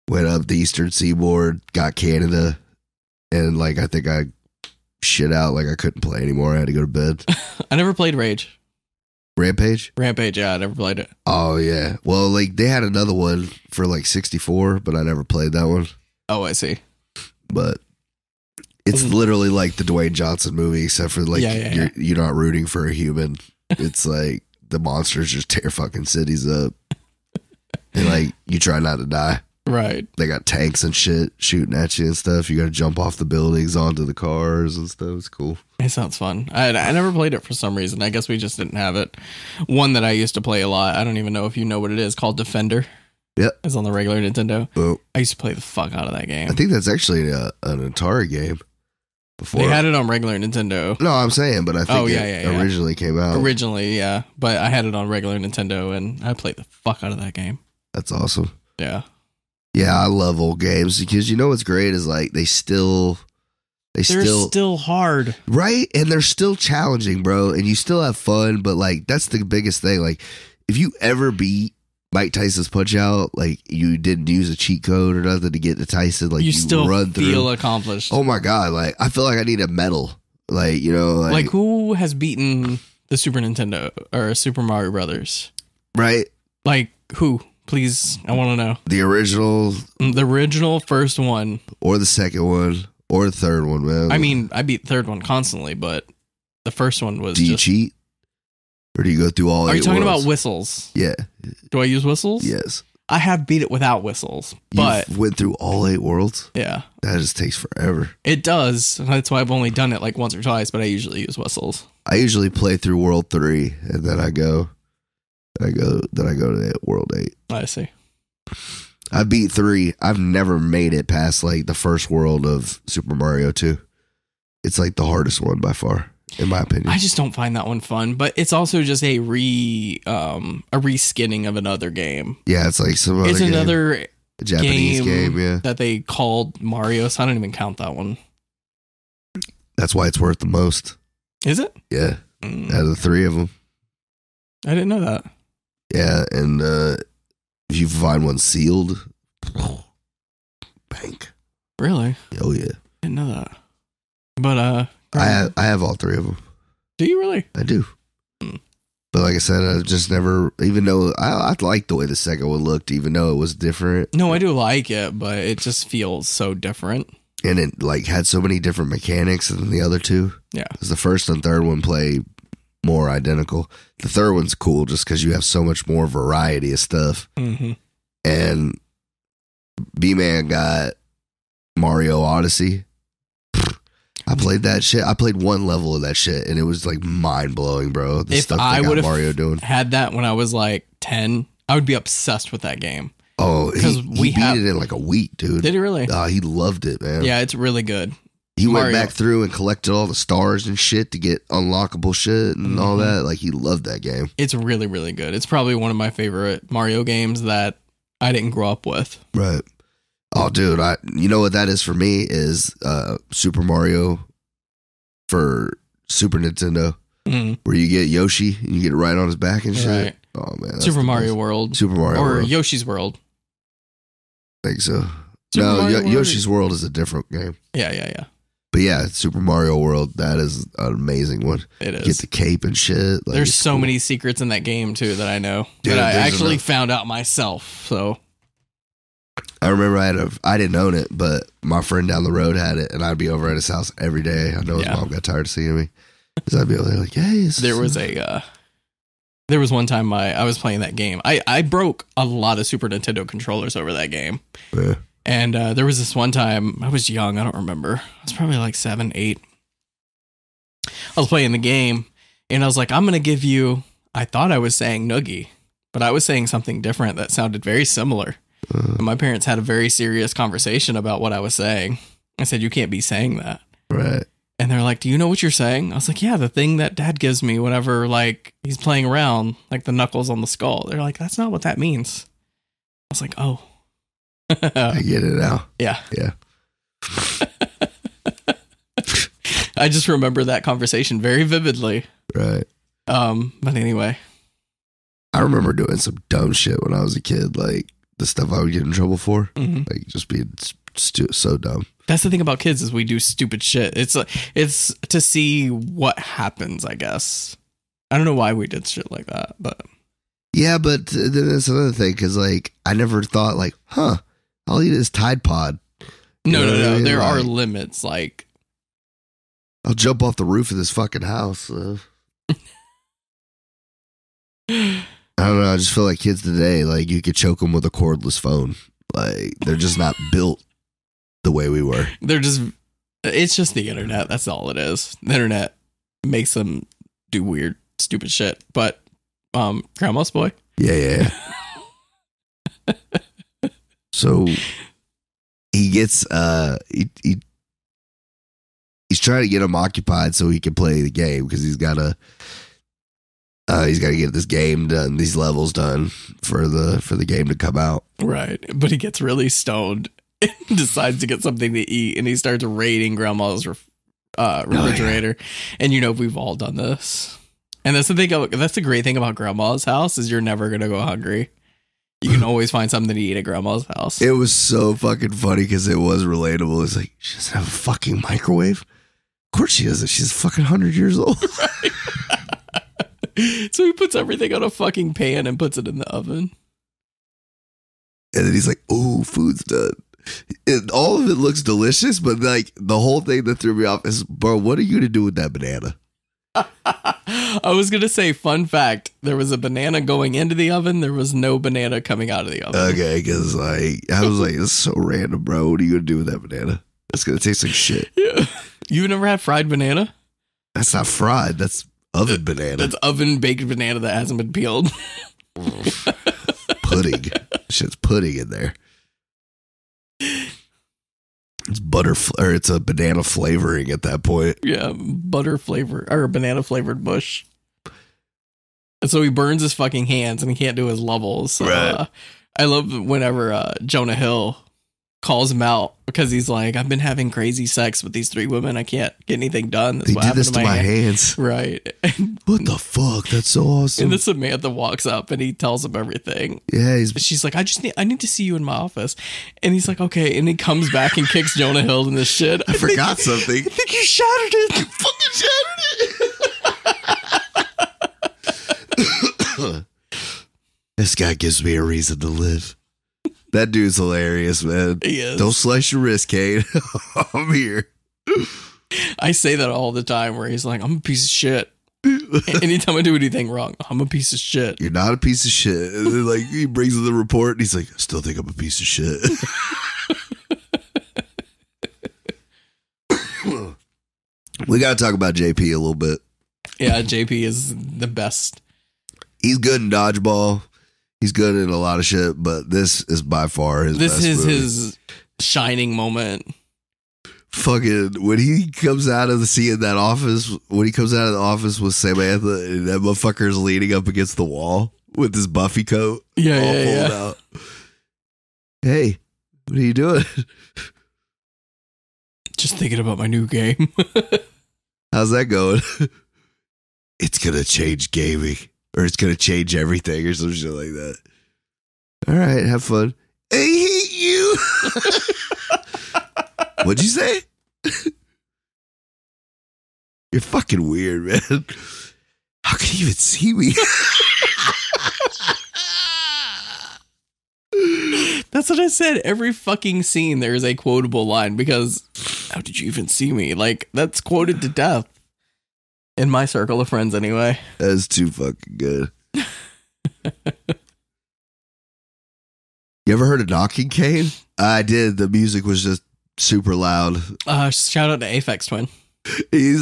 went up the Eastern Seaboard, got Canada, and like I think I shit out like I couldn't play anymore. I had to go to bed. I never played Rage. Rampage? Rampage, yeah, I never played it. Oh yeah. Well, like they had another one for like 64, but I never played that one. Oh, I see. But it's literally like the Dwayne Johnson movie, except for like you're not rooting for a human. It's like the monsters just tear fucking cities up, and like you try not to die. Right. They got tanks and shit shooting at you and stuff. You got to jump off the buildings onto the cars and stuff. It's cool. It sounds fun. I never played it for some reason. I guess we just didn't have it. One that I used to play a lot, I don't even know if you know what it is, called Defender. Yep. It's on the regular Nintendo. Oh, I used to play the fuck out of that game. I think that's actually an Atari game. Before They had it on regular Nintendo. No, I'm saying, but I think it originally came out. Originally, yeah. But I had it on regular Nintendo, and I played the fuck out of that game. That's awesome. Yeah. Yeah, I love old games because you know what's great is like they're still hard. right, and they're still challenging, bro, and you still have fun. But like that's the biggest thing. Like if you ever beat Mike Tyson's Punch Out, like you didn't use a cheat code or nothing to get to Tyson, like you still run feel through. accomplished. Oh my god, like I feel like I need a medal. Like you know, like who has beaten the Super Nintendo or Super Mario Brothers? Right? Like who? Please, I want to know. The original first one, or the second one, or the third one, man. I mean, I beat the third one constantly, but the first one was. Do you cheat, or do you go through all? Are you talking worlds? about whistles? Yeah. Do I use whistles? Yes. I have beat it without whistles, but you went through all 8 worlds. Yeah, that just takes forever. It does. That's why I've only done it like once or twice, but I usually use whistles. I usually play through World 3, and then I go to World 8. I see. I beat 3. I've never made it past like the first world of Super Mario 2. It's like the hardest one by far, in my opinion. I just don't find that one fun, but it's also just a reskinning of another game. Yeah, it's like some other It's another game. A Japanese game, yeah. That they called Mario, so I don't even count that one. That's why it's worth the most. Is it? Yeah. Out of the 3 of them. I didn't know that. Yeah, and if you find one sealed, bank. Really? Oh yeah. Didn't know that. But I have all 3 of them. Do you really? I do. But like I said, I just never, even though I liked the way the second one looked, even though it was different. No, I do like it, but it just feels so different. And it like had so many different mechanics than the other 2. Yeah. Because the first and third one play more identical. The third one's cool just because you have so much more variety of stuff. Mm-hmm. And B-Man got Mario Odyssey. I played that shit. I played one level of that shit, and it was like mind blowing, bro. The if stuff I would have had that when I was like 10, I would be obsessed with that game. Oh, he beat it in like a week, dude. Did he really? He loved it, man. Yeah, it's really good. He went back through and collected all the stars and shit to get unlockable shit and all that. Like, he loved that game. It's really, really good. It's probably one of my favorite Mario games that I didn't grow up with. Right. Oh, dude, you know what that is for me is Super Mario for Super Nintendo, where you get Yoshi and you get it right on his back and shit. Right. Oh man, that's Super the Mario best. World. Super Mario Or World. Yoshi's World. I think so. Super No, Mario World. Yoshi's World is a different game. Yeah. But yeah, Super Mario World, that is an amazing one. It is. Get the cape and shit. Like, There's it's so cool. many secrets in that game too that I know. Dude, that I there's actually enough. found out myself. So I remember I didn't own it, but my friend down the road had it, and I'd be over at his house every day. I know his Yeah. mom got tired of seeing me. Because I'd be over there like, hey. there was one time I was playing that game. I broke a lot of Super Nintendo controllers over that game. Yeah. And there was this one time, I was young, I don't remember. I was probably like 7, 8. I was playing the game, and I was like, I'm going to give you, I thought I was saying noogie, but I was saying something different that sounded very similar. And my parents had a very serious conversation about what I was saying. I said, you can't be saying that. Right. And they're like, do you know what you're saying? I was like, yeah, the thing that dad gives me whenever like he's playing around, like the knuckles on the skull. They're like, that's not what that means. I was like, oh. I get it now. Yeah. Yeah. I just remember that conversation very vividly. Right. But anyway. I remember doing some dumb shit when I was a kid, like the stuff I would get in trouble for, like just being so dumb. That's the thing about kids is we do stupid shit. It's to see what happens, I guess. I don't know why we did shit like that, but Yeah, but then that's another thing because like I never thought like, I'll eat this Tide Pod. no. There are Like, limits. Like I'll jump off the roof of this fucking house. I don't know. I just feel like kids today, like you could choke them with a cordless phone. Like they're just not built the way we were. it's just the internet. That's all it is. The internet makes them do weird, stupid shit. But Grandma's Boy. Yeah. So he gets he's trying to get him occupied so he can play the game because he's got to get this game done, these levels done for the game to come out. Right. But he gets really stoned and decides to get something to eat, and he starts raiding Grandma's refrigerator. And we've all done this. And that's the great thing about Grandma's house is you're never gonna go hungry. You can always find something to eat at Grandma's house. It was so fucking funny because it was relatable. It's like, she doesn't have a fucking microwave? Of course she doesn't. She's fucking 100 years old. Right. So he puts everything on a fucking pan and puts it in the oven. And then he's like, "Oh, food's done." All of it looks delicious, but like the whole thing that threw me off is, bro, what are you gonna do with that banana? I was gonna say, fun fact: there was a banana going into the oven. There was no banana coming out of the oven. Okay, because like I was like, "This is so random, bro. What are you gonna do with that banana? It's gonna taste like shit." Yeah. You've never had fried banana? That's not fried. That's oven banana. That's oven baked banana that hasn't been peeled. Pudding. Shit's pudding in there. It's or it's a banana flavoring at that point. Yeah, butter flavor or banana flavored bush. And so he burns his fucking hands and he can't do his levels. So, Right. I love whenever Jonah Hill calls him out because he's like, I've been having crazy sex with these 3 women. I can't get anything done. That's They what did happened this to my hands. Right. What the fuck? That's so awesome. And then Samantha walks up and he tells him everything. Yeah, She's like, I need to see you in my office. And he's like, okay. And he comes back and kicks Jonah Hill in the shit. I forgot something. I think you shattered it. You fucking shattered it. This guy gives me a reason to live. That dude's hilarious, man. He is. Don't slice your wrist, Kate. I'm here. I say that all the time where he's like, I'm a piece of shit. Anytime I do anything wrong, I'm a piece of shit. You're not a piece of shit. And then, like, he brings in the report and he's like, I still think I'm a piece of shit. We got to talk about JP a little bit. Yeah, JP is the best. He's good in dodgeball. He's good in a lot of shit, but this is by far his best This is movie. his shining moment. Fucking when he comes out of that office, when he comes out of the office with Samantha and that motherfucker's leaning up against the wall with his Buffy coat Yeah, all yeah, pulled yeah. out. Hey, what are you doing? Just thinking about my new game. How's that going? It's gonna change gaming. or it's gonna change everything or some shit like that. All right, have fun. I hate you. What'd you say? You're fucking weird, man. How can you even see me? That's what I said. Every fucking scene there is a quotable line because how did you even see me? Like, that's quoted to death. In my circle of friends, anyway. That's too fucking good. You ever heard of Knocking Kane? I did. The music was just super loud. Shout out to Aphex Twin. He's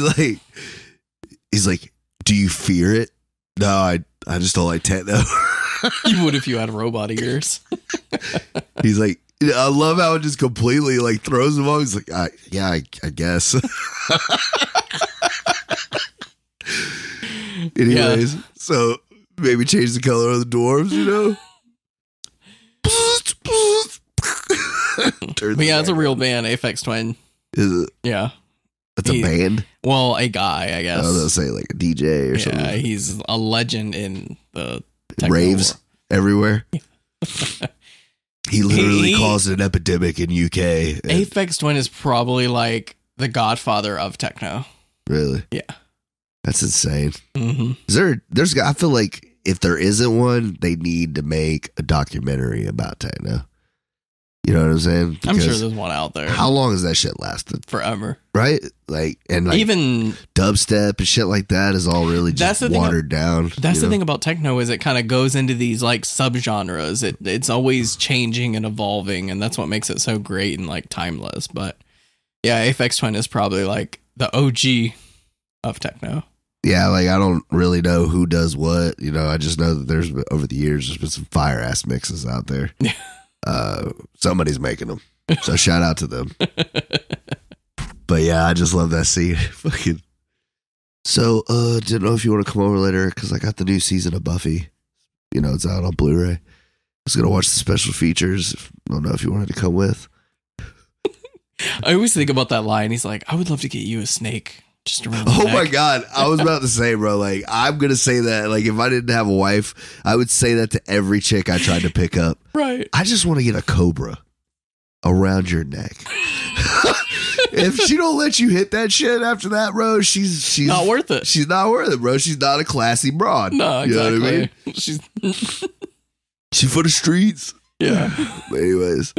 like, do you fear it? No, I just don't like techno. You would if you had robot ears. He's like, I love how it just completely like throws him off. He's like, I guess. Anyways, so maybe change the color of the dwarves, you know? But yeah, it's a real band, Aphex Twin. Is it? Yeah. It's a band? Well, a guy, I guess. I was going to say like a DJ or something. Yeah, he's a legend in the raves everywhere. He literally caused an epidemic in UK. Aphex Twin is probably like the godfather of techno. Really? Yeah. That's insane. Mm-hmm. I feel like if there isn't one, they need to make a documentary about techno. You know what I'm saying? Because I'm sure there's one out there. How long has that shit lasted? Forever. Right? Like, and like even dubstep and shit like that is all really just watered down. That's the thing about techno is it kind of goes into these like subgenres. It's always changing and evolving, and that's what makes it so great and like timeless. But yeah, Aphex Twin is probably like the OG of techno. Yeah, like I don't really know who does what. You know, I just know that there's over the years there's been some fire ass mixes out there. Somebody's making them, so shout out to them. But yeah, I just love that scene. Fucking. So, didn't know if you want to come over later because I got the new season of Buffy. You know, it's out on Blu-ray. I was gonna watch the special features. I don't know if you wanted to come with. I always think about that line. He's like, "I would love to get you a snake." Just around oh my God. I was about to say, bro, like, I'm going to say that, like, if I didn't have a wife, I would say that to every chick I tried to pick up. Right. I just want to get a cobra around your neck. If she don't let you hit that shit after that, bro, she's not worth it. She's not worth it, bro. She's not a classy broad. No, exactly. You know what I mean? She's for the streets. Yeah. But anyways.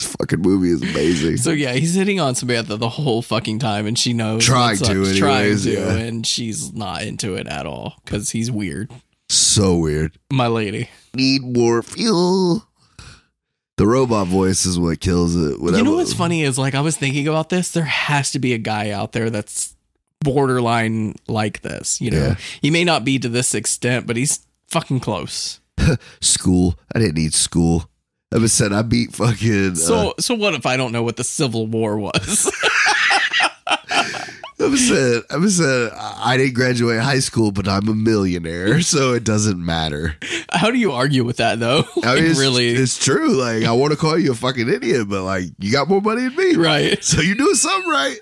Fucking movie is amazing. So yeah, he's hitting on Samantha the whole fucking time, and she knows trying to, and she's not into it at all because he's weird. So weird. My lady. Need more fuel. The robot voice is what kills it. You know what's funny is like I was thinking about this. There has to be a guy out there that's borderline like this. You know, yeah. He may not be to this extent, but he's fucking close. School. I didn't need school. I said I beat fucking. So what if I don't know what the Civil War was? I said I didn't graduate high school, but I'm a millionaire, so it doesn't matter. How do you argue with that though? I mean, it's true. Like I want to call you a fucking idiot, but like you got more money than me, right? So you're doing something right.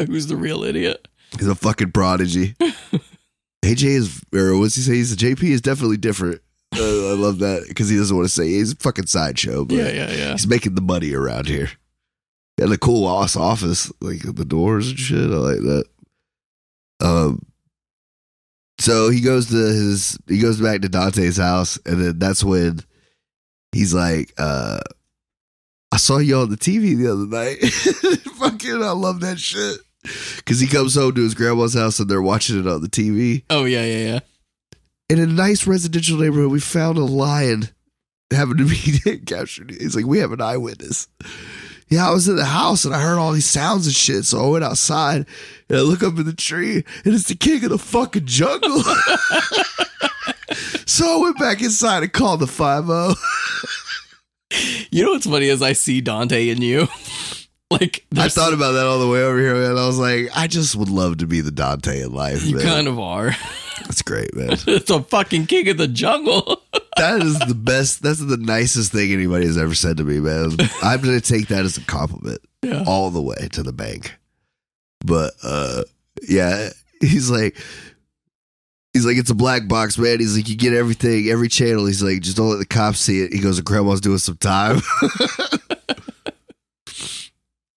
Who's the real idiot? He's a fucking prodigy. AJ is, or what's he say? He's a JP is definitely different. I love that because he doesn't want to say he's a fucking sideshow. But yeah. He's making the money around here. And a cool ass office, like the doors and shit. I like that. So he goes back to Dante's house, and then that's when he's like, I saw you on the TV the other night. Fucking, I love that shit. Because he comes home to his grandma's house and they're watching it on the TV. Oh yeah. In a nice residential neighborhood, we found a lion having to be captured. He's like, we have an eyewitness. Yeah, I was in the house and I heard all these sounds and shit. So I went outside and I look up in the tree and it's the king of the fucking jungle. So I went back inside and called the 5-0. You know what's funny is I see Dante in you. Like I thought about that all the way over here, man. I was like, I just would love to be the Dante in life. You man. kind of are. That's great, man. It's a fucking king of the jungle. That is the best. That's the nicest thing anybody has ever said to me, man. I'm going to take that as a compliment all the way to the bank. But, yeah, he's like, He's like, it's a black box, man. He's like, you get everything, every channel. He's like, just don't let the cops see it. He goes, grandma's doing some time.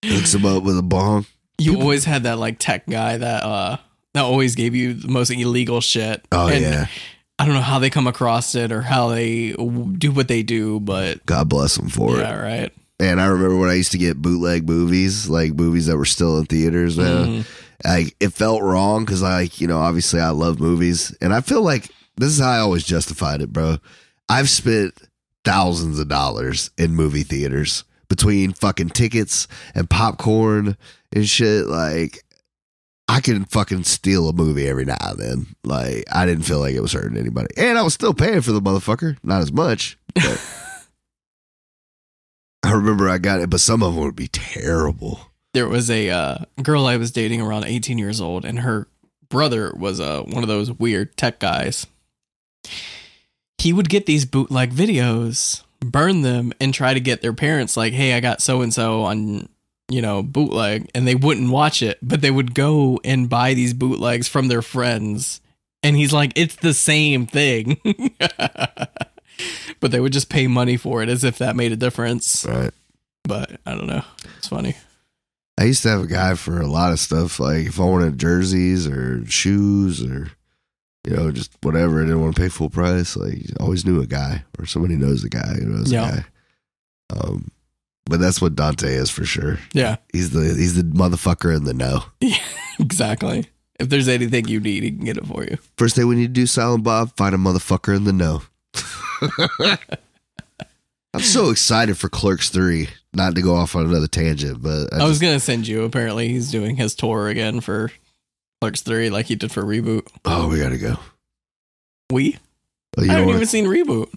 Hooks him up with a bong. You always had that like tech guy that always gave you the most illegal shit. Oh, and yeah. I don't know how they come across it or how they do what they do, but God bless them for it. yeah, right. And I remember when I used to get bootleg movies, like movies that were still in theaters, man. It felt wrong because, like, you know, obviously I love movies. And I feel like this is how I always justified it, bro. I've spent thousands of dollars in movie theaters between fucking tickets and popcorn and shit. Like, I can fucking steal a movie every now and then. Like, I didn't feel like it was hurting anybody. And I was still paying for the motherfucker. Not as much, but I remember I got it, but some of them would be terrible. There was a girl I was dating around 18 years old, and her brother was one of those weird tech guys. He would get these bootleg videos, burn them, and try to get their parents like, hey, I got so-and-so on, you know, bootleg, and they wouldn't watch it, but they would go and buy these bootlegs from their friends. And he's like, it's the same thing. But they would just pay money for it as if that made a difference. Right. But I don't know. It's funny. I used to have a guy for a lot of stuff. Like if I wanted jerseys or shoes or, you know, just whatever, I didn't want to pay full price. Like I always knew a guy or somebody knows a guy who knows a guy. But that's what Dante is for sure. Yeah. He's the motherfucker in the know. Yeah, exactly. If there's anything you need, he can get it for you. First thing we need to do, Silent Bob, find a motherfucker in the know. I'm so excited for Clerks 3. Not to go off on another tangent, but I was going to send you. Apparently, he's doing his tour again for Clerks 3 like he did for Reboot. Oh, we got to go. Oh, I haven't even seen Reboot.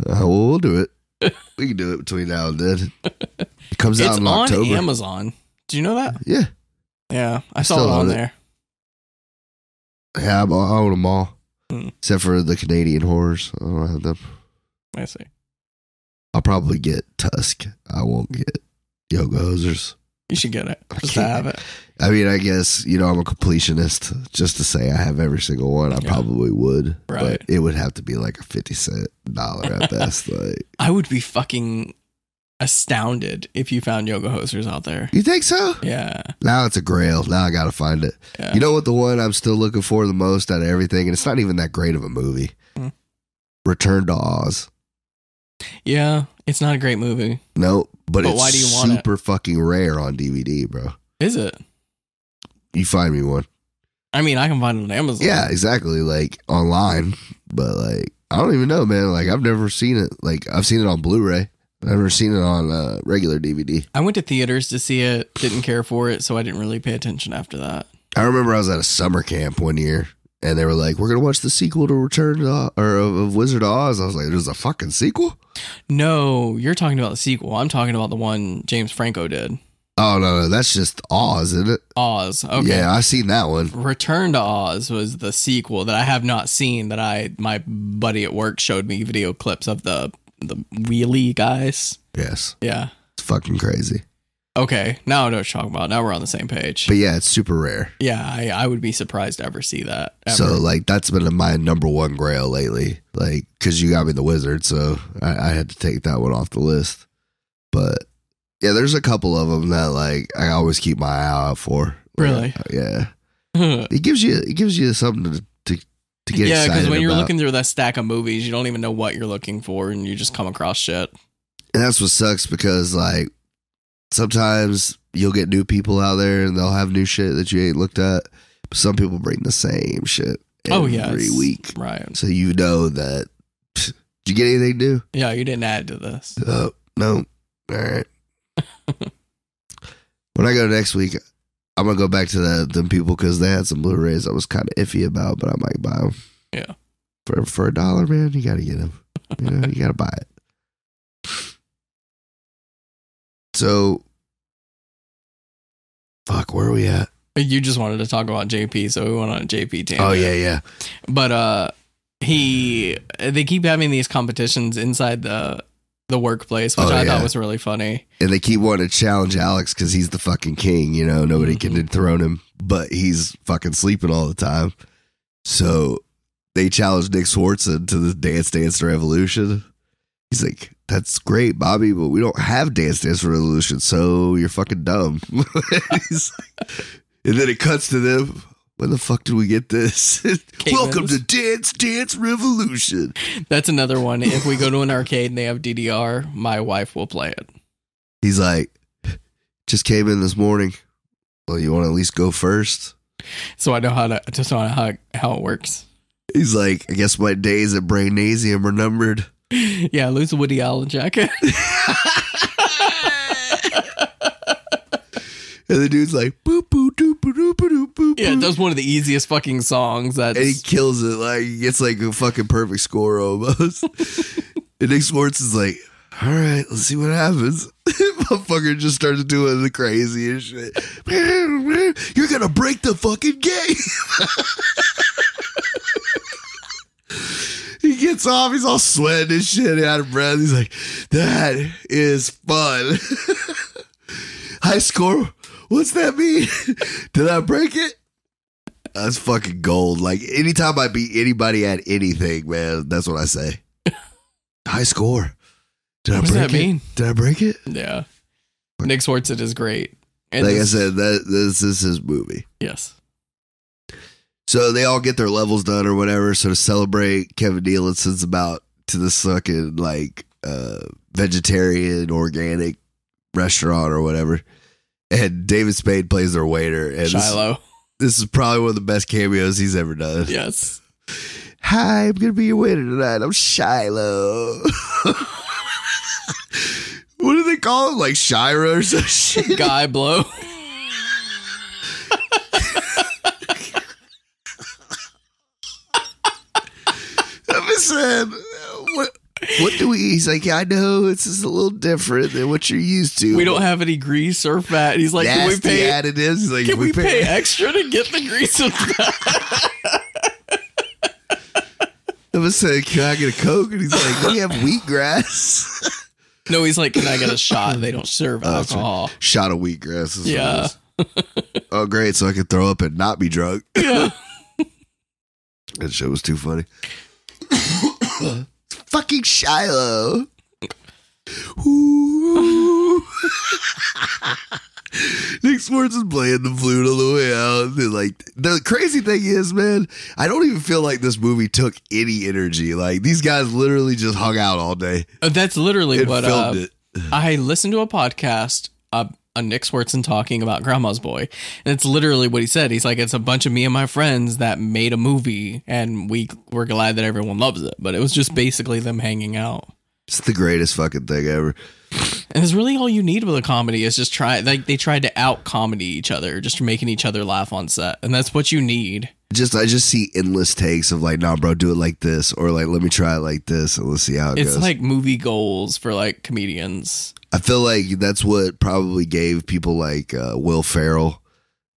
Well, we'll do it. We can do it between now and then. It comes out in October. It's on Amazon. Do you know that? Yeah. Yeah, I saw it on there. Yeah, I own them all. Except for the Canadian horrors. I don't have them. I see. I'll probably get Tusk. I won't get Yoga Hosers. You should get it. Just to have it. I mean, I guess, you know, I'm a completionist. Just to say I have every single one, I probably would. Right. But it would have to be like a 50-cent dollar at best. Like, I would be fucking astounded if you found Yoga Hosers out there. You think so? Yeah. Now it's a grail. Now I got to find it. Yeah. You know what? The one I'm still looking for the most out of everything, and it's not even that great of a movie. Return to Oz. Yeah, it's not a great movie. No, but it's why do you want super fucking rare on DVD, bro. Is it? You find me one. I mean, I can find it on Amazon. Yeah, exactly. Like online, but like I don't even know, man. Like I've never seen it. Like I've seen it on Blu-ray. I've never seen it on regular DVD. I went to theaters to see it. Didn't care for it, so I didn't really pay attention after that. I remember I was at a summer camp one year, and they were like, "We're gonna watch the sequel to Return to of Wizard of Oz." I was like, "There's a fucking sequel?" No, you're talking about the sequel. I'm talking about the one James Franco did. Oh no, that's just Oz, isn't it? Oz. Okay. Yeah, I seen that one. Return to Oz was the sequel that I have not seen. That my buddy at work showed me video clips of the wheelie guys. Yes. Yeah. It's fucking crazy. Okay, now I know what you're talking about. Now we're on the same page. But yeah, it's super rare. Yeah, I would be surprised to ever see that. Ever. So like that's been my number one grail lately. Like because you got me the Wizard, so I had to take that one off the list. But yeah, there's a couple of them that like I always keep my eye out for. Really? Yeah. It gives you something to get excited. Yeah, because when you're about. looking through that stack of movies, you don't even know what you're looking for, and you just come across shit. And that's what sucks because like sometimes you'll get new people out there and they'll have new shit that you ain't looked at. But some people bring the same shit every week. Right. So you know that. Did you get anything new? Yeah, you didn't add to this. No. All right. When I go next week, I'm going to go back to them people because they had some Blu-rays I was kind of iffy about, but I might buy them. Yeah. For $1, man, you got to get them. You know, you got to buy it. So, fuck, where are we at? You just wanted to talk about JP, so we went on a JP tangent. Oh, yeah. But they keep having these competitions inside the workplace, which I thought was really funny. And they keep wanting to challenge Alex because he's the fucking king, you know, nobody can dethrone him, but he's fucking sleeping all the time. So they challenged Nick Swartzen to the Dance Revolution. He's like, that's great, Bobby, but we don't have Dance Revolution, so you're fucking dumb. He's like, and then it cuts to them. When the fuck did we get this? Welcome to Dance Revolution. That's another one. If we go to an arcade and they have DDR, my wife will play it. He's like, just came in this morning. Well, you want to at least go first? So I know how it works. He's like, I guess my days at Brainasium are numbered. Yeah, lose a Woody Allen jacket. And the dude's like, boop, boop, doop, boop, doop, boop, boop. Yeah, it does one of the easiest fucking songs. And he kills it. Like, he gets like a fucking perfect score almost. And Nick Swartz is like, all right, let's see what happens. Motherfucker just starts doing the craziest shit. You're going to break the fucking game. He gets off. He's all sweating and shit, out of breath. He's like, that is fun. High score. What's that mean? Did I break it? That's fucking gold. Like, anytime I beat anybody at anything, man, that's what I say. High score. What does that mean? Did I break it? Yeah. Nick Swartzen is great. And like I said, this is his movie. Yes. So they all get their levels done or whatever. So to celebrate, Kevin Nealon sends them out to this fucking like vegetarian organic restaurant or whatever. And David Spade plays their waiter. And Shiloh. This is probably one of the best cameos he's ever done. Yes. Hi, I'm going to be your waiter tonight. I'm Shiloh. What do they call him? Like Shira or some shit? Guy Blow. I said, what do we eat? He's like, yeah, I know it's just a little different than what you're used to. We don't have any grease or fat. He's like, can we pay additives? He's like, can we pay extra to get the grease and fat? I was saying, can I get a Coke? And he's like, we have wheatgrass. No, he's like, can I get a shot? They don't serve alcohol. Shot of wheatgrass. Yeah. Oh, great. So I can throw up and not be drunk. Yeah. That shit was too funny. Fucking Shiloh. Ooh. Nick Swartz is playing the flute on the way out. And like, the crazy thing is, man, I don't even feel like this movie took any energy. Like, these guys literally just hung out all day. That's literally what filmed it. I listened to a podcast, a Nick Swartzen talking about Grandma's Boy, and it's literally what he said. He's like, it's a bunch of me and my friends that made a movie, and we're glad that everyone loves it. But it was just basically them hanging out. It's the greatest fucking thing ever. And it's really all you need with a comedy is just they tried to out comedy each other, just making each other laugh on set, and that's what you need. I just see endless takes of like, nah, bro, do it like this, or like, let me try it like this, and let's see how it goes. It's like movie goals for like comedians. I feel like that's what probably gave people like Will Ferrell,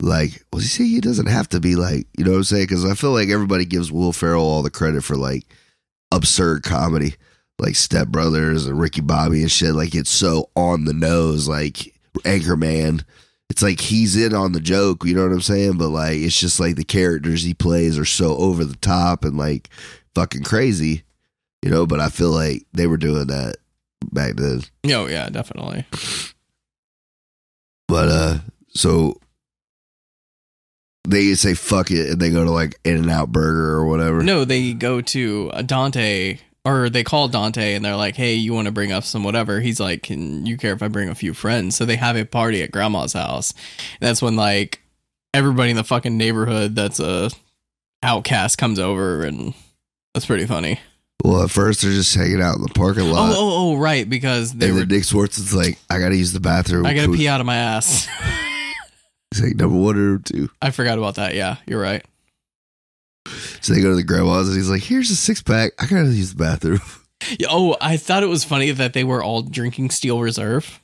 like, well, you see, he doesn't have to be like, you know what I'm saying? Because I feel like everybody gives Will Ferrell all the credit for like absurd comedy, like Step Brothers and Ricky Bobby and shit. Like, it's so on the nose, like Anchorman. It's like he's in on the joke, you know what I'm saying? But like, it's just like the characters he plays are so over the top and like fucking crazy, you know? But I feel like they were doing that back then. Oh yeah, definitely. But so they say fuck it and they go to like In-N-Out Burger or whatever. No, they go to Dante, or they call Dante and they're like, hey, you want to bring up some whatever? He's like, can you care if I bring a few friends? So they have a party at Grandma's house. That's when like everybody in the fucking neighborhood that's a outcast comes over, and that's pretty funny. Well, at first they're just hanging out in the parking lot. Oh, right, because Nick Swartzen's like, I gotta use the bathroom. I gotta pee out of my ass. He's like, number one or two. I forgot about that. Yeah, you're right. So they go to the grandma's and he's like, here's a 6-pack. I gotta use the bathroom. Yeah, oh, I thought it was funny that they were all drinking Steel Reserve.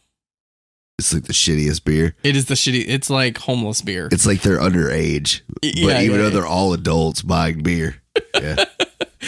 It's like the shittiest beer. It is the shitty. It's like homeless beer. It's like they're underage, but even though they're all adults buying beer. Yeah.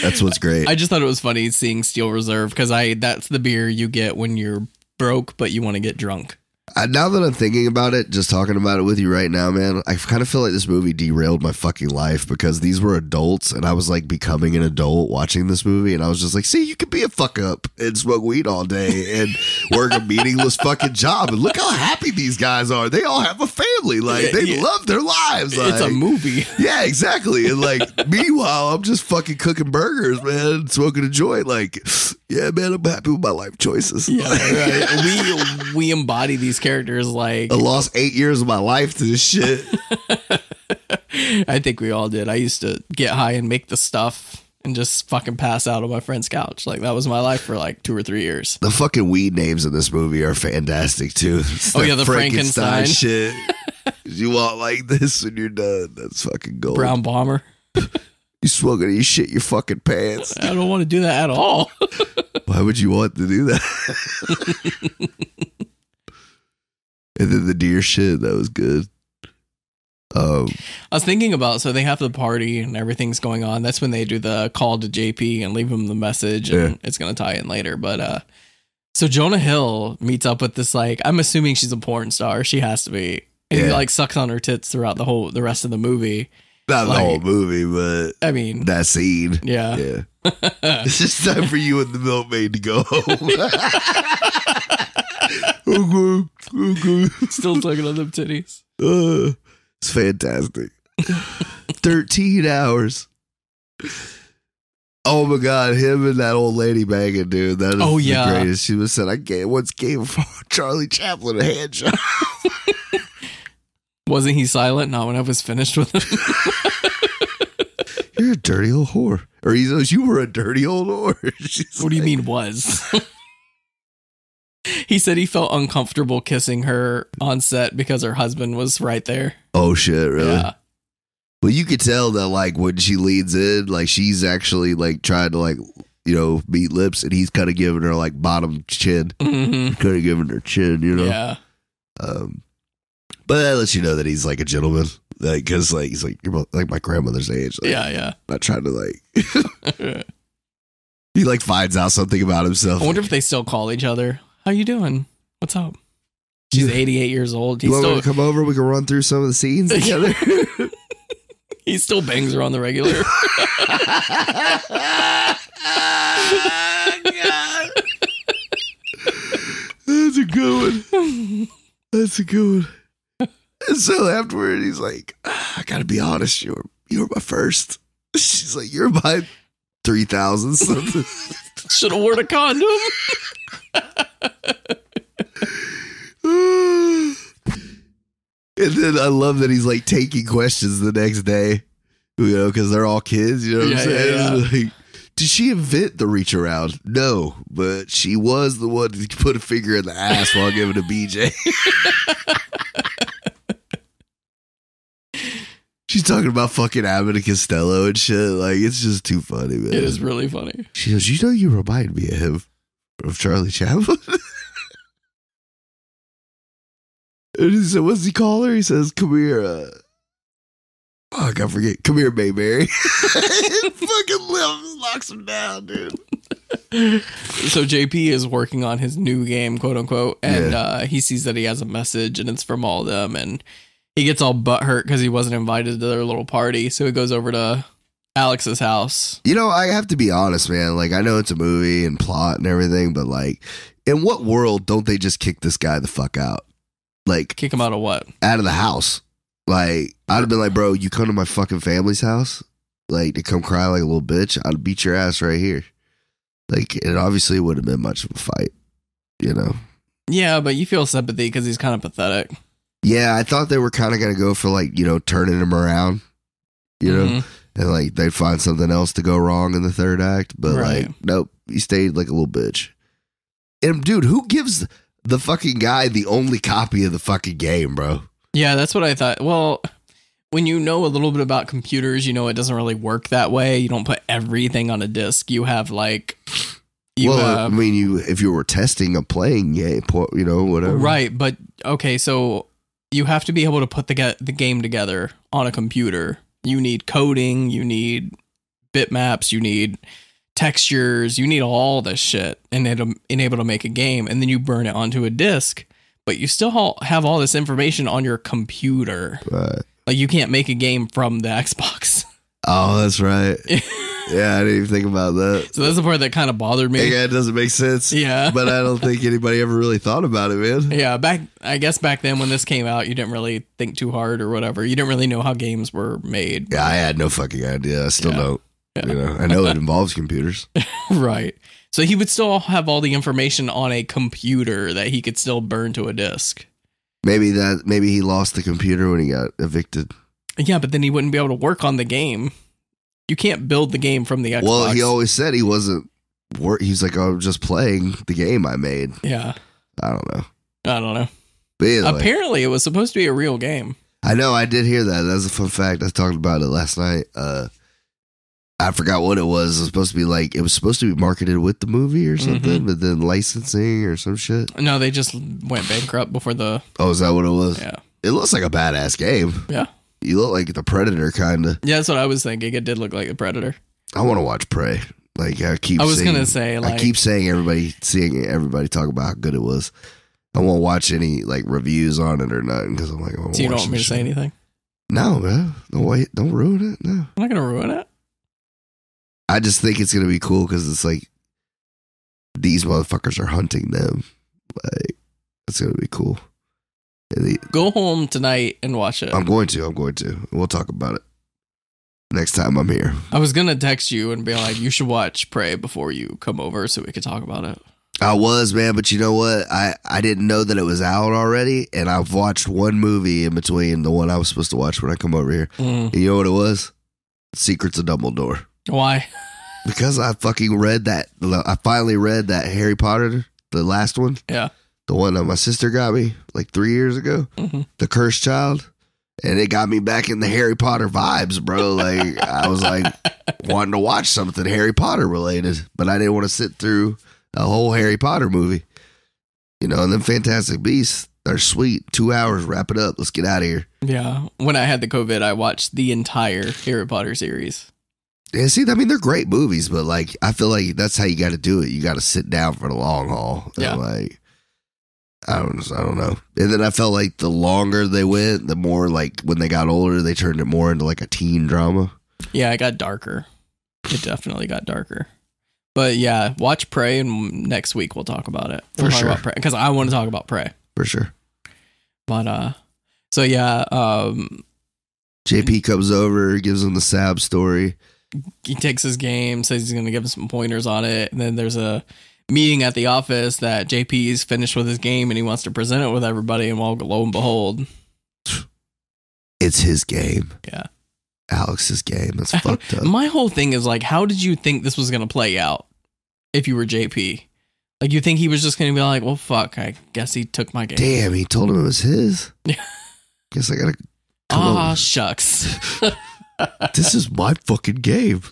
That's what's great. I just thought it was funny seeing Steel Reserve because that's the beer you get when you're broke but you want to get drunk. Now that I'm thinking about it, just talking about it with you right now, man, I kind of feel like this movie derailed my fucking life because these were adults and I was like becoming an adult watching this movie and I was just like, see, you could be a fuck up and smoke weed all day and work a meaningless fucking job and look how happy these guys are. They all have a family. Like, they love their lives. Like, it's a movie. Yeah, exactly. And like, meanwhile, I'm just fucking cooking burgers, man, smoking a joint. Like, yeah, man, I'm happy with my life choices. Yeah, right. We embody these characters like... I lost 8 years of my life to this shit. I think we all did. I used to get high and make the stuff and just fucking pass out on my friend's couch. Like, that was my life for like 2 or 3 years. The fucking weed names in this movie are fantastic, too. It's oh, yeah, the Frankenstein shit. You walk like this when you're done. That's fucking gold. Brown Bomber. You smoking, you shit your fucking pants. I don't want to do that at all. Why would you want to do that? And then the deer shit, that was good. I was thinking about, so they have the party and everything's going on. That's when they do the call to JP and leave him the message, and it's going to tie in later. But so Jonah Hill meets up with this, like, I'm assuming she's a porn star. She has to be. And he like sucks on her tits throughout the rest of the movie. Not the whole movie, but I mean that scene. Yeah. It's just time for you and the milkmaid to go home. Okay. Still tugging on them titties. It's fantastic. 13 hours. Oh my God, him and that old lady banging, dude. That is the greatest. She was said, I once gave Charlie Chaplin a hand job. Wasn't he silent? Not when I was finished with him. You're a dirty old whore. Or you were a dirty old whore. What do you mean was? He said he felt uncomfortable kissing her on set because her husband was right there. Oh shit, really? Yeah. Well, you could tell that like when she leads in, like she's actually like trying to like, you know, meet lips and he's kind of giving her like bottom chin. Mm-hmm. Kind of giving her chin, you know? Yeah. But that lets you know that he's like a gentleman. Like, cause like, he's like, you're like my grandmother's age. Like, yeah. Not trying to like, he like finds out something about himself. I wonder if they still call each other. How you doing? What's up? She's 88 years old. You want me to come over? We can run through some of the scenes together. He still bangs her on the regular. God. That's a good one. That's a good one. And so afterward, he's like, I gotta be honest, you were my first. She's like, you're my 3,000 something. Should have worn a condom. And then I love that he's like taking questions the next day, you know, because they're all kids, you know what I'm saying? Yeah. Like, did she invent the reach around? No, but she was the one to put a finger in the ass while giving a BJ. She's talking about fucking Abbott and Costello and shit. Like, it's just too funny, man. It is really funny. She goes, you know, you remind me of him, of Charlie Chaplin. And he said, what's he call her? He says, come here. I gotta forget. Come here, Mayberry. Fucking locks him down, dude. So JP is working on his new game, quote unquote, and he sees that he has a message and it's from all of them, and he gets all butthurt because he wasn't invited to their little party. So he goes over to Alex's house. You know, I have to be honest, man. Like, I know it's a movie and plot and everything, but like, in what world don't they just kick this guy the fuck out? Like, kick him out of what? Out of the house. Like, I'd have been like, bro, you come to my fucking family's house, like, to come cry like a little bitch, I'd beat your ass right here. Like, it obviously wouldn't have been much of a fight, you know? Yeah, but you feel sympathy because he's kind of pathetic. Yeah, I thought they were kind of going to go for, like, you know, turning him around, you know? And, like, they'd find something else to go wrong in the third act. But, like, nope, he stayed like a little bitch. And, dude, who gives the fucking guy the only copy of the fucking game, bro? Yeah, that's what I thought. Well, when you know a little bit about computers, you know it doesn't really work that way. You don't put everything on a disc. You have, like... I mean, if you were testing a playing game, you know, whatever. Right, but, okay, so... You have to be able to put the game together on a computer. You need coding, you need bitmaps, you need textures, you need all this shit and able to make a game, and then you burn it onto a disc. but you still have all this information on your computer. Right. Like you can't make a game from the Xbox. Oh, that's right. Yeah, I didn't even think about that. So that's the part that kind of bothered me. Yeah, it doesn't make sense. Yeah. But I don't think anybody ever really thought about it, man. Yeah, I guess back then when this came out, you didn't really think too hard or whatever. You didn't really know how games were made. Yeah, I had no fucking idea. I still don't. Yeah. You know, I know it involves computers. Right. So he would still have all the information on a computer that he could still burn to a disk. Maybe he lost the computer when he got evicted. Yeah, but then he wouldn't be able to work on the game. You can't build the game from the Xbox. Well, he always said he wasn't. He's like, I'm just playing the game I made. Yeah. I don't know. But either way, apparently, it was supposed to be a real game. I know. I did hear that. That's a fun fact. I talked about it last night. I forgot what it was. It was supposed to be like it was supposed to be marketed with the movie or something, but then licensing or some shit. No, they just went bankrupt before the. Oh, is that what it was? Yeah. It looks like a badass game. Yeah. You look like the Predator, kind of. Yeah, that's what I was thinking. It did look like a Predator. I want to watch Prey. Like I was gonna say, I keep seeing everybody talk about how good it was. I won't watch any like reviews on it or nothing because I'm like, so you don't want me to say anything? No, man. Don't ruin it. No, I'm not gonna ruin it. I just think it's gonna be cool because it's like these motherfuckers are hunting them. Like it's gonna be cool. Go home tonight and watch it. I'm going to. We'll talk about it next time I'm here. I was gonna text you and be like, you should watch Prey before you come over so we could talk about it. I was, man, but you know what? I didn't know that it was out already, and I've watched one movie in between the one I was supposed to watch when I come over here. And you know what it was? Secrets of Dumbledore. Why? Because I fucking read that. I finally read that Harry Potter, the last one. Yeah. The one that my sister got me like 3 years ago. The Cursed Child. And it got me back in the Harry Potter vibes, bro. Like, I was like wanting to watch something Harry Potter related, but I didn't want to sit through a whole Harry Potter movie. You know, and then Fantastic Beasts, they're sweet. 2 hours, wrap it up. Let's get out of here. Yeah. When I had the COVID, I watched the entire Harry Potter series. Yeah, see, I mean, they're great movies, but like, I feel like that's how you got to do it. You got to sit down for the long haul. And yeah. Like, I don't know. And then I felt like the longer they went, the more like when they got older, they turned it more into like a teen drama. Yeah, it got darker. It definitely got darker. But yeah, watch Prey, and next week we'll talk about it. For sure. Because I want to talk about Prey. For sure. But so yeah, JP comes over, gives him the Sab story. He takes his game, says he's going to give him some pointers on it, and then there's a meeting at the office that JP's finished with his game and he wants to present it with everybody, and well, lo and behold, it's his game. Yeah. Alex's game. That's fucked up. My whole thing is like, how did you think this was going to play out if you were JP? Like, you think he was just going to be like, well, fuck, I guess he took my game. Damn, he told him it was his? Yeah. Guess I got to... Ah, shucks. This is my fucking game.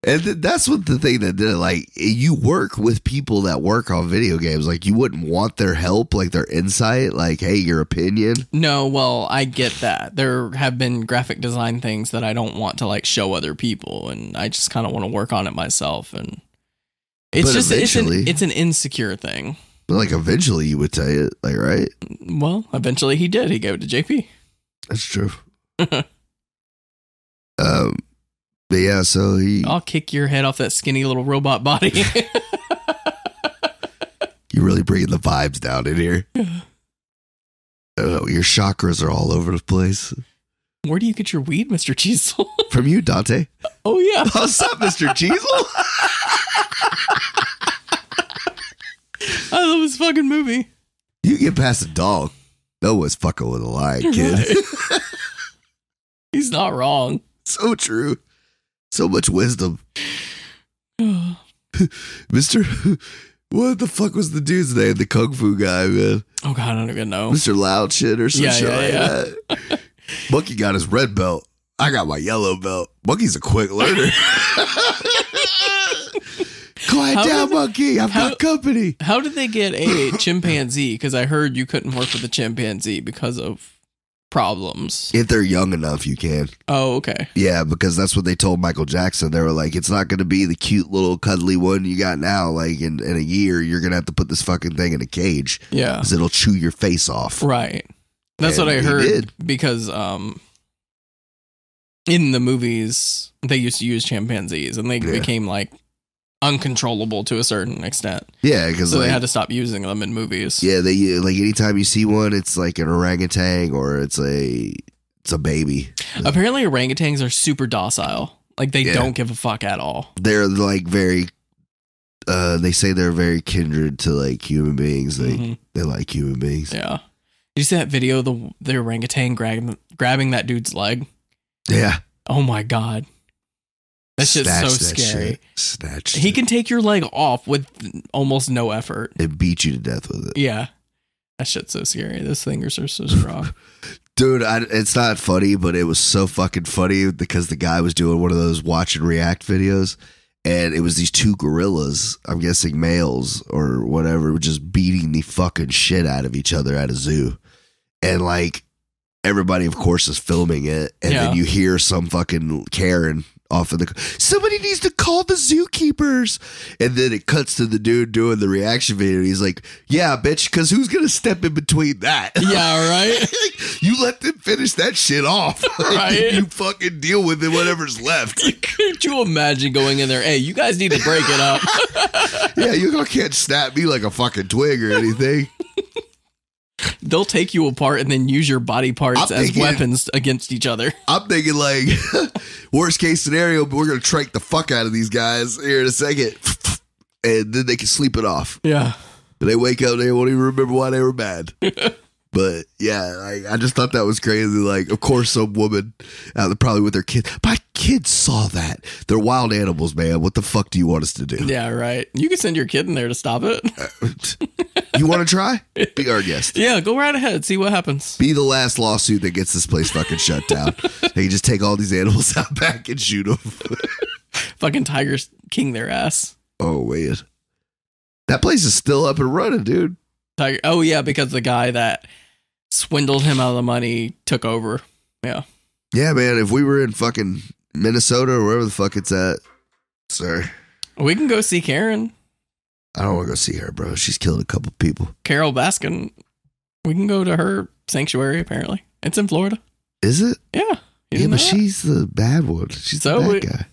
And that's what the thing that did it. Like, you work with people that work on video games. Like, you wouldn't want their help, like their insight, like, hey, your opinion. No, well, I get that. There have been graphic design things that I don't want to like show other people, and I just kind of want to work on it myself. And it's just it's an insecure thing. But like, eventually, you would tell it, like, right? Well, eventually he did. He gave it to JP. That's true. But yeah, so I'll kick your head off that skinny little robot body. You're really bringing the vibes down in here. Oh, your chakras are all over the place. Where do you get your weed, Mr. Cheezel? From you, Dante. Oh, yeah. What's up, Mr. Cheezel? I love this fucking movie. You get past a dog. No one's fucking with a lion, kid. He's not wrong. So true. So much wisdom. Mr. What the fuck was the dude's name? The Kung Fu guy, man. Oh, God, I don't even know. Mr. Loud shit or some shit like that. Monkey got his red belt. I got my yellow belt. Monkey's a quick learner. Quiet down, Monkey. I've got company. How did they get a chimpanzee? Because I heard you couldn't work with a chimpanzee because of problems. If they're young enough, you can. Oh, okay. Yeah, because that's what they told Michael Jackson. They were like, it's not going to be the cute little cuddly one you got now. Like in a year, you're going to have to put this fucking thing in a cage. Yeah. Because it'll chew your face off. Right. That's And what I he heard did. because in the movies they used to use chimpanzees and they Yeah. became like uncontrollable to a certain extent. Yeah, because So like, they had to stop using them in movies. yeah, they like anytime you see one, it's like an orangutan or it's a baby. Apparently orangutans are super docile. Like they Yeah. don't give a fuck at all. They're like very. They say they're very kindred to like human beings. Mhm. They like human beings. Yeah. Did you see that video of the orangutan grabbing that dude's leg? Yeah. Oh my god. That shit's Snatch so that scary. shit. Snatch. He it can take your leg off with almost no effort. and beat you to death with it. Yeah. That shit's so scary. Those fingers are so strong. Dude, it's not funny, but it was so fucking funny because the guy was doing one of those watch and react videos, and it was these two gorillas, I'm guessing males or whatever, just beating the fucking shit out of each other at a zoo. And like everybody, of course, is filming it, and Yeah. then you hear some fucking Karen off in the somebody needs to call the zookeepers, and then it cuts to the dude doing the reaction video. And he's like, "Yeah, bitch, because who's gonna step in between that?" Yeah, right? You let them finish that shit off. Right. You fucking deal with it, whatever's left. Could you imagine going in there? Hey, you guys need to break it up. Yeah, you can't snap me like a fucking twig or anything. They'll take you apart and then use your body parts I'm as thinking- weapons against each other. I'm thinking like worst case scenario, but we're gonna trank the fuck out of these guys here in a second, and then they can sleep it off. Yeah. And they wake up, they won't even remember why they were mad. But yeah, I just thought that was crazy. Like, of course, some woman out there probably with their kid. My kids saw that. They're wild animals, man. What the fuck do you want us to do? Yeah, right. You can send your kid in there to stop it. You want to try? Be our guest. Yeah, go right ahead. See what happens. Be the last lawsuit that gets this place fucking shut down. They can just take all these animals out back and shoot them. Fucking tigers king their ass. Oh, wait. That place is still up and running, dude. Tiger. Oh, yeah, because the guy that swindled him out of the money took over. Yeah. Yeah, man. If we were in fucking Minnesota or wherever the fuck it's at, sorry. We can go see Karen. I don't want to go see her, bro. She's killed a couple people. Carol Baskin. We can go to her sanctuary, apparently. It's in Florida. Is it? Yeah. You Yeah, didn't know but that? she's the bad one. She's So the we- bad guy.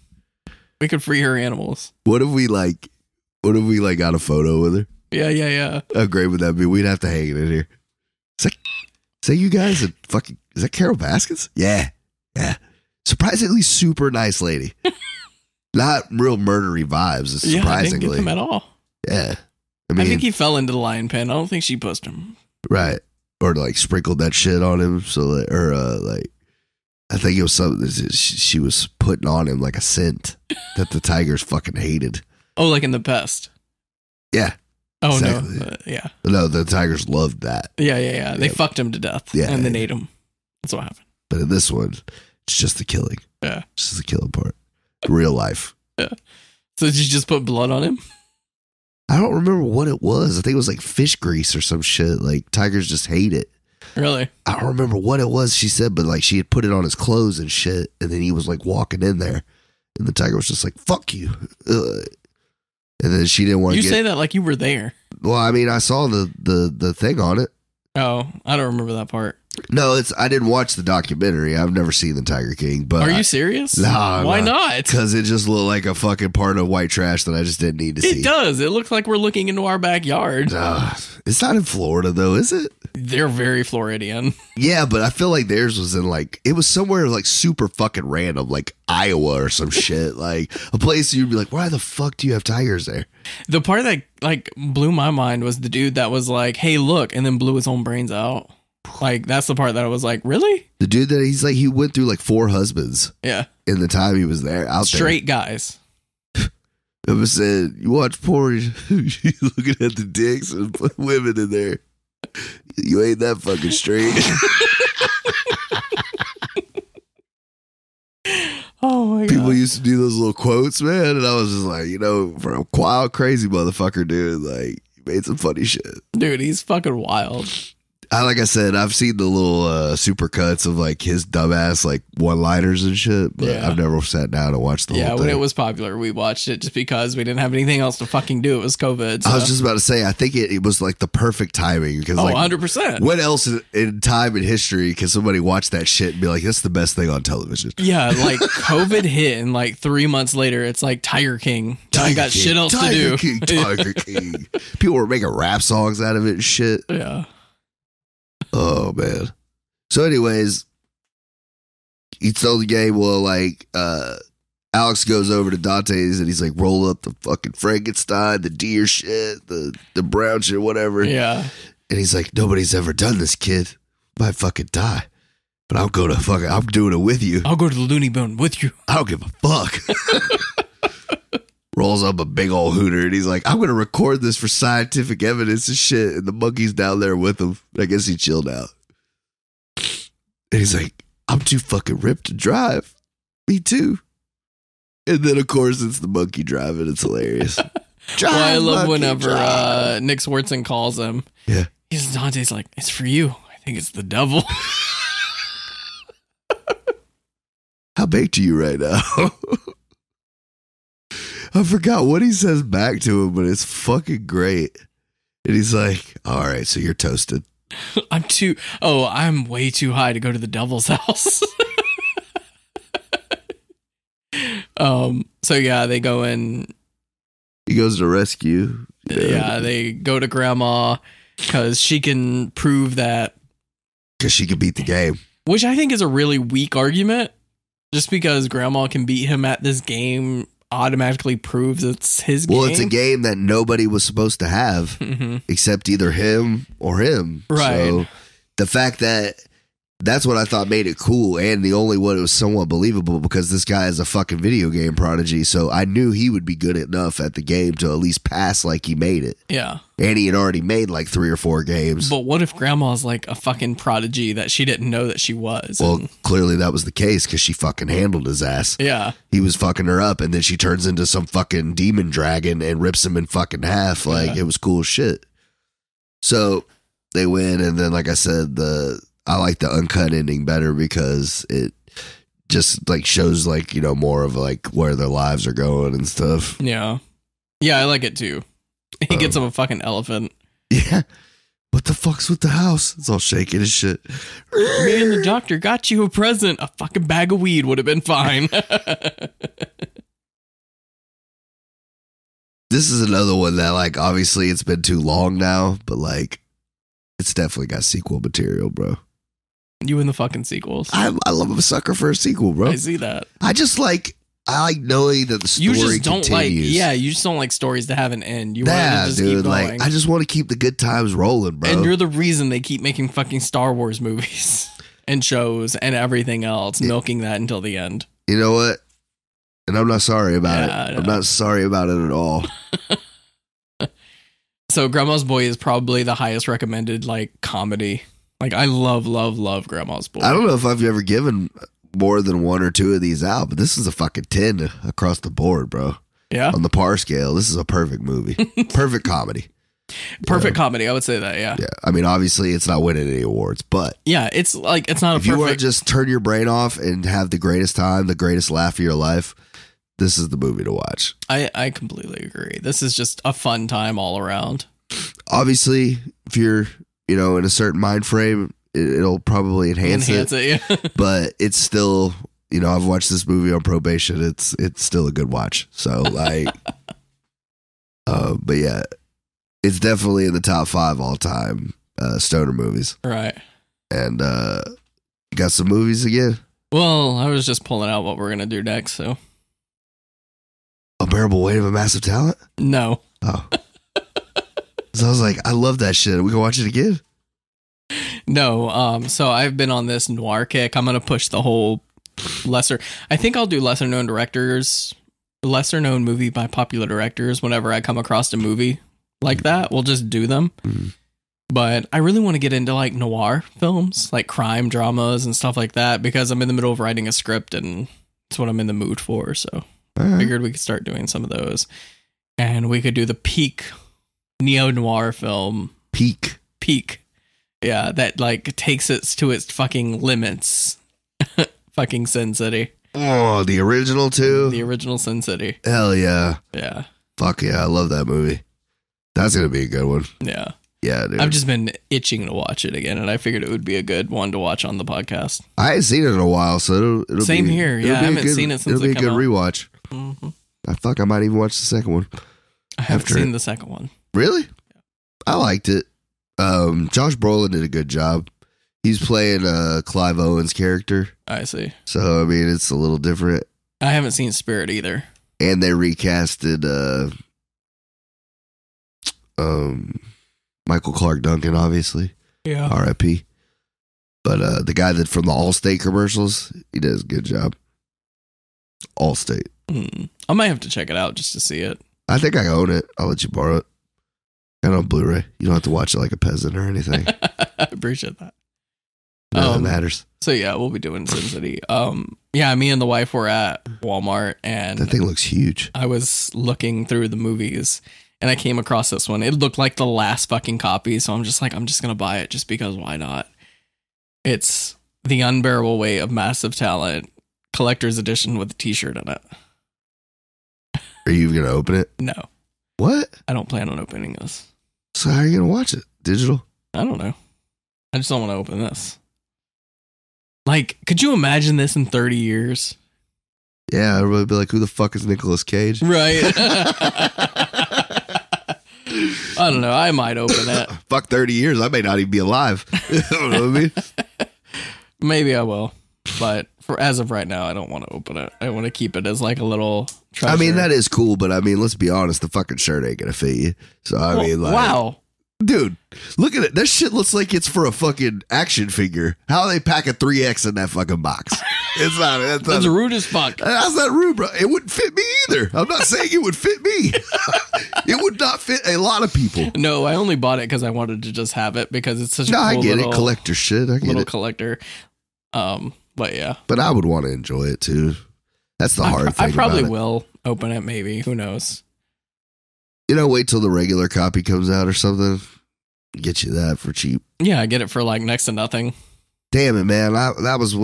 We could free her animals. What if we got a photo with her? Yeah. How great would that be? We'd have to hang it in here. Say you guys are fucking, is that Carol Baskins? Yeah. Surprisingly super nice lady. Not real murdery vibes, Yeah, I didn't get surprisingly. them at all. Yeah. I I mean, think he fell into the lion pen. I don't think she pushed him. right. Or like sprinkled that shit on him. So, like, I think it was something that she was putting on him like a scent that the tigers fucking hated. Oh, like in The Pest. Yeah. Oh, Exactly. no. Yeah. No, the tigers loved that. Yeah. They Yeah. fucked him to death. Yeah, And then yeah. ate him. That's what happened. But in this one, it's just the killing. Yeah. Just the killing part. Real life. So did you just put blood on him? I don't remember what it was. I think it was like fish grease or some shit. Like tigers just hate it. Really? I don't remember what it was she said, but like she had put it on his clothes and shit. And then he was like walking in there. And the tiger was just like, fuck you. Ugh. And then she didn't want to You get. say that like you were there. Well, I mean, I saw the thing on it. Oh, I don't remember that part. No, I didn't watch the documentary. I've never seen the Tiger King, but Are you serious? Nah, Why nah. not? because it just looked like a fucking part of white trash that I just didn't need to see. It does. It looks like we're looking into our backyard. It's not in Florida though, is it? They're very Floridian. Yeah, but I feel like theirs was in like it was somewhere like super fucking random, like Iowa or some shit, like a place you'd be like, why the fuck do you have tigers there? The part that like blew my mind was the dude that was like, "Hey, look," and then blew his own brains out. Like that's the part that I was like, "Really?" The dude that he went through like 4 husbands Yeah, in the time he was there out straight guys. there. It was said you watch porn, you looking at the dicks and put women in there. You ain't that fucking straight. Oh my god! People used to do those little quotes, man, and I was just like, for a wild, crazy motherfucker, dude, like, he made some funny shit. Dude, he's fucking wild. Like I said, I've seen the little super cuts of like his dumbass like one-liners and shit, but Yeah. I've never sat down and watched the whole thing. When it was popular, we watched it just because we didn't have anything else to fucking do. It was COVID. So. I was just about to say, I think it was like the perfect timing because like 100%. when else in time in history can somebody watch that shit and be like, that's the best thing on television? Yeah, like COVID hit and like 3 months later, it's like Tiger King. I got shit else to do. Tiger King. People were making rap songs out of it and shit. Yeah. Oh man. So anyways, he told the game, well, like Alex goes over to Dante's and he's like, roll up the fucking Frankenstein, the deer shit, the brown shit, whatever. Yeah. And he's like, nobody's ever done this, kid. Might fucking die. But I'm doing it with you. I'll go to the Looney Bin with you. I don't give a fuck. Rolls up a big old hooter and he's like, I'm gonna record this for scientific evidence and shit. And the monkey's down there with him. I guess he chilled out. And he's like, I'm too fucking ripped to drive. Me too. And then of course it's the monkey driving. It's hilarious. Drive, Well, I love monkey, whenever drive. Nick Swartzen calls him. Yeah. Dante's like, it's for you. I think it's the devil. How baked are you right now? I forgot what he says back to him, but it's fucking great. And he's like, all right, so you're toasted. I'm way too high to go to the devil's house. So yeah, they go in. He goes to rescue. Yeah, they go to grandma because she can prove that. Because she can beat the game. Which I think is a really weak argument. Just because grandma can beat him at this game automatically proves it's his game. Well, it's a game that nobody was supposed to have except either him or him. Right. So the fact that that's what I thought made it cool, and the only one it was somewhat believable because this guy is a fucking video game prodigy. So I knew he would be good enough at the game to at least pass like he made it. Yeah. And he had already made like 3 or 4 games. But what if grandma's like a fucking prodigy that she didn't know that she was? Well, clearly that was the case because she fucking handled his ass. Yeah. He was fucking her up, and then she turns into some fucking demon dragon and rips him in fucking half. Like, it was cool as shit. So they win, and then, like I said, I like the uncut ending better because it just like shows like, you know, more of like where their lives are going and stuff. Yeah. Yeah, I like it too. He gets him a fucking elephant. Yeah. What the fuck's with the house? It's all shaking and shit. Me and the doctor got you a present. A fucking bag of weed would have been fine. This is another one that, like, obviously it's been too long now, but like, it's definitely got sequel material, bro. You and the fucking sequels. I love a sucker for a sequel, bro. I see that. I like knowing that the story You just don't continues. you just don't like stories that have an end. You want Yeah, to just dude. keep going. Like, I just want to keep the good times rolling, bro. And you're the reason they keep making fucking Star Wars movies and shows and everything else, milking that until the end. You know what? And I'm not sorry about Yeah, it. I'm not sorry about it at all. So Grandma's Boy is probably the highest recommended like comedy. Like I love Grandma's Boy. I don't know if I've ever given more than 1 or 2 of these out, but this is a fucking 10 across the board, bro. Yeah. On the par scale, this is a perfect movie. Perfect comedy. Perfect comedy, I would say that, yeah. Yeah. I mean, obviously it's not winning any awards, but Yeah, it's like it's not if a you want to perfect just turn your brain off and have the greatest time, the greatest laugh of your life, this is the movie to watch. I completely agree. This is just a fun time all around. Obviously, if you're, you know, in a certain mind frame, it'll probably enhance it. Yeah. But it's still, you know, I've watched this movie on probation. It's still a good watch. So like, but yeah, it's definitely in the top 5 all time stoner movies. Right. And you got some movies again? Well, I was just pulling out what we're gonna do next, so Unbearable Weight of a Massive Talent? no. Oh. So I was like, I love that shit. We can watch it again? No, so I've been on this noir kick. I'm gonna push the whole I think I'll do lesser known movie by popular directors whenever I come across a movie like that. We'll just do them. Mhm. But I really want to get into like noir films, like crime dramas and stuff like that, because I'm in the middle of writing a script and it's what I'm in the mood for. So All right. figured we could start doing some of those. And we could do the peak neo-noir film. Peak. Yeah, that like takes it to its fucking limits. Fucking Sin City. Oh, the original too? The original Sin City. Hell yeah. Yeah. Fuck yeah, I love that movie. That's going to be a good one. Yeah. Yeah, dude. I've just been itching to watch it again, and I figured it would be a good one to watch on the podcast. I ain't seen it in a while, so it'll Same be, here. Yeah, I haven't seen it since it'll be a good rewatch. Mm-hmm. I might even watch the second one. I haven't seen the second one. Really? I liked it. Josh Brolin did a good job. He's playing Clive Owen's character. I see. So, I mean, it's a little different. I haven't seen Spirit either. And they recasted Michael Clark Duncan, obviously. Yeah. R.I.P. But the guy that from the Allstate commercials, he does a good job. Allstate. I might have to check it out just to see it. I think I own it. I'll let you borrow it. Got it on Blu-ray. You don't have to watch it like a peasant or anything. I appreciate that. Nothing matters. So yeah, we'll be doing Sin City. Yeah, me and the wife were at Walmart, and That thing looks huge. I was looking through the movies, and I came across this one. It looked like the last fucking copy, so I'm just gonna buy it just because why not? It's The Unbearable Weight of Massive Talent, collector's edition with a t-shirt in it. Are you going to open it? No, What? I don't plan on opening this. So how are you going to watch it? Digital? I don't know. I just don't want to open this. Like, could you imagine this in 30 years? Yeah, everybody would be like, who the fuck is Nicolas Cage? Right. I don't know. I might open it. Fuck 30 years. I may not even be alive. You know what I mean? Maybe I will. But as of right now, I don't want to open it. I want to keep it as like a little treasure. I mean, that is cool, but I mean, let's be honest, the fucking shirt ain't going to fit you. So, I mean, like. Wow. Dude, look at it. That shit looks like it's for a fucking action figure. How they pack a 3X in that fucking box? It's not. That's rude as fuck. That's not rude, bro. It wouldn't fit me either. I'm not saying it would fit me. It would not fit a lot of people. No, I only bought it because I wanted to just have it because it's such a No, cool I get little, it. Collector shit. I get little it. collector. But yeah. But I would want to enjoy it too. That's the hard thing. I probably about it. will open it. Maybe. Who knows? You know, wait till the regular copy comes out or something. Get you that for cheap. Yeah, I get it for like next to nothing. Damn it, man! That was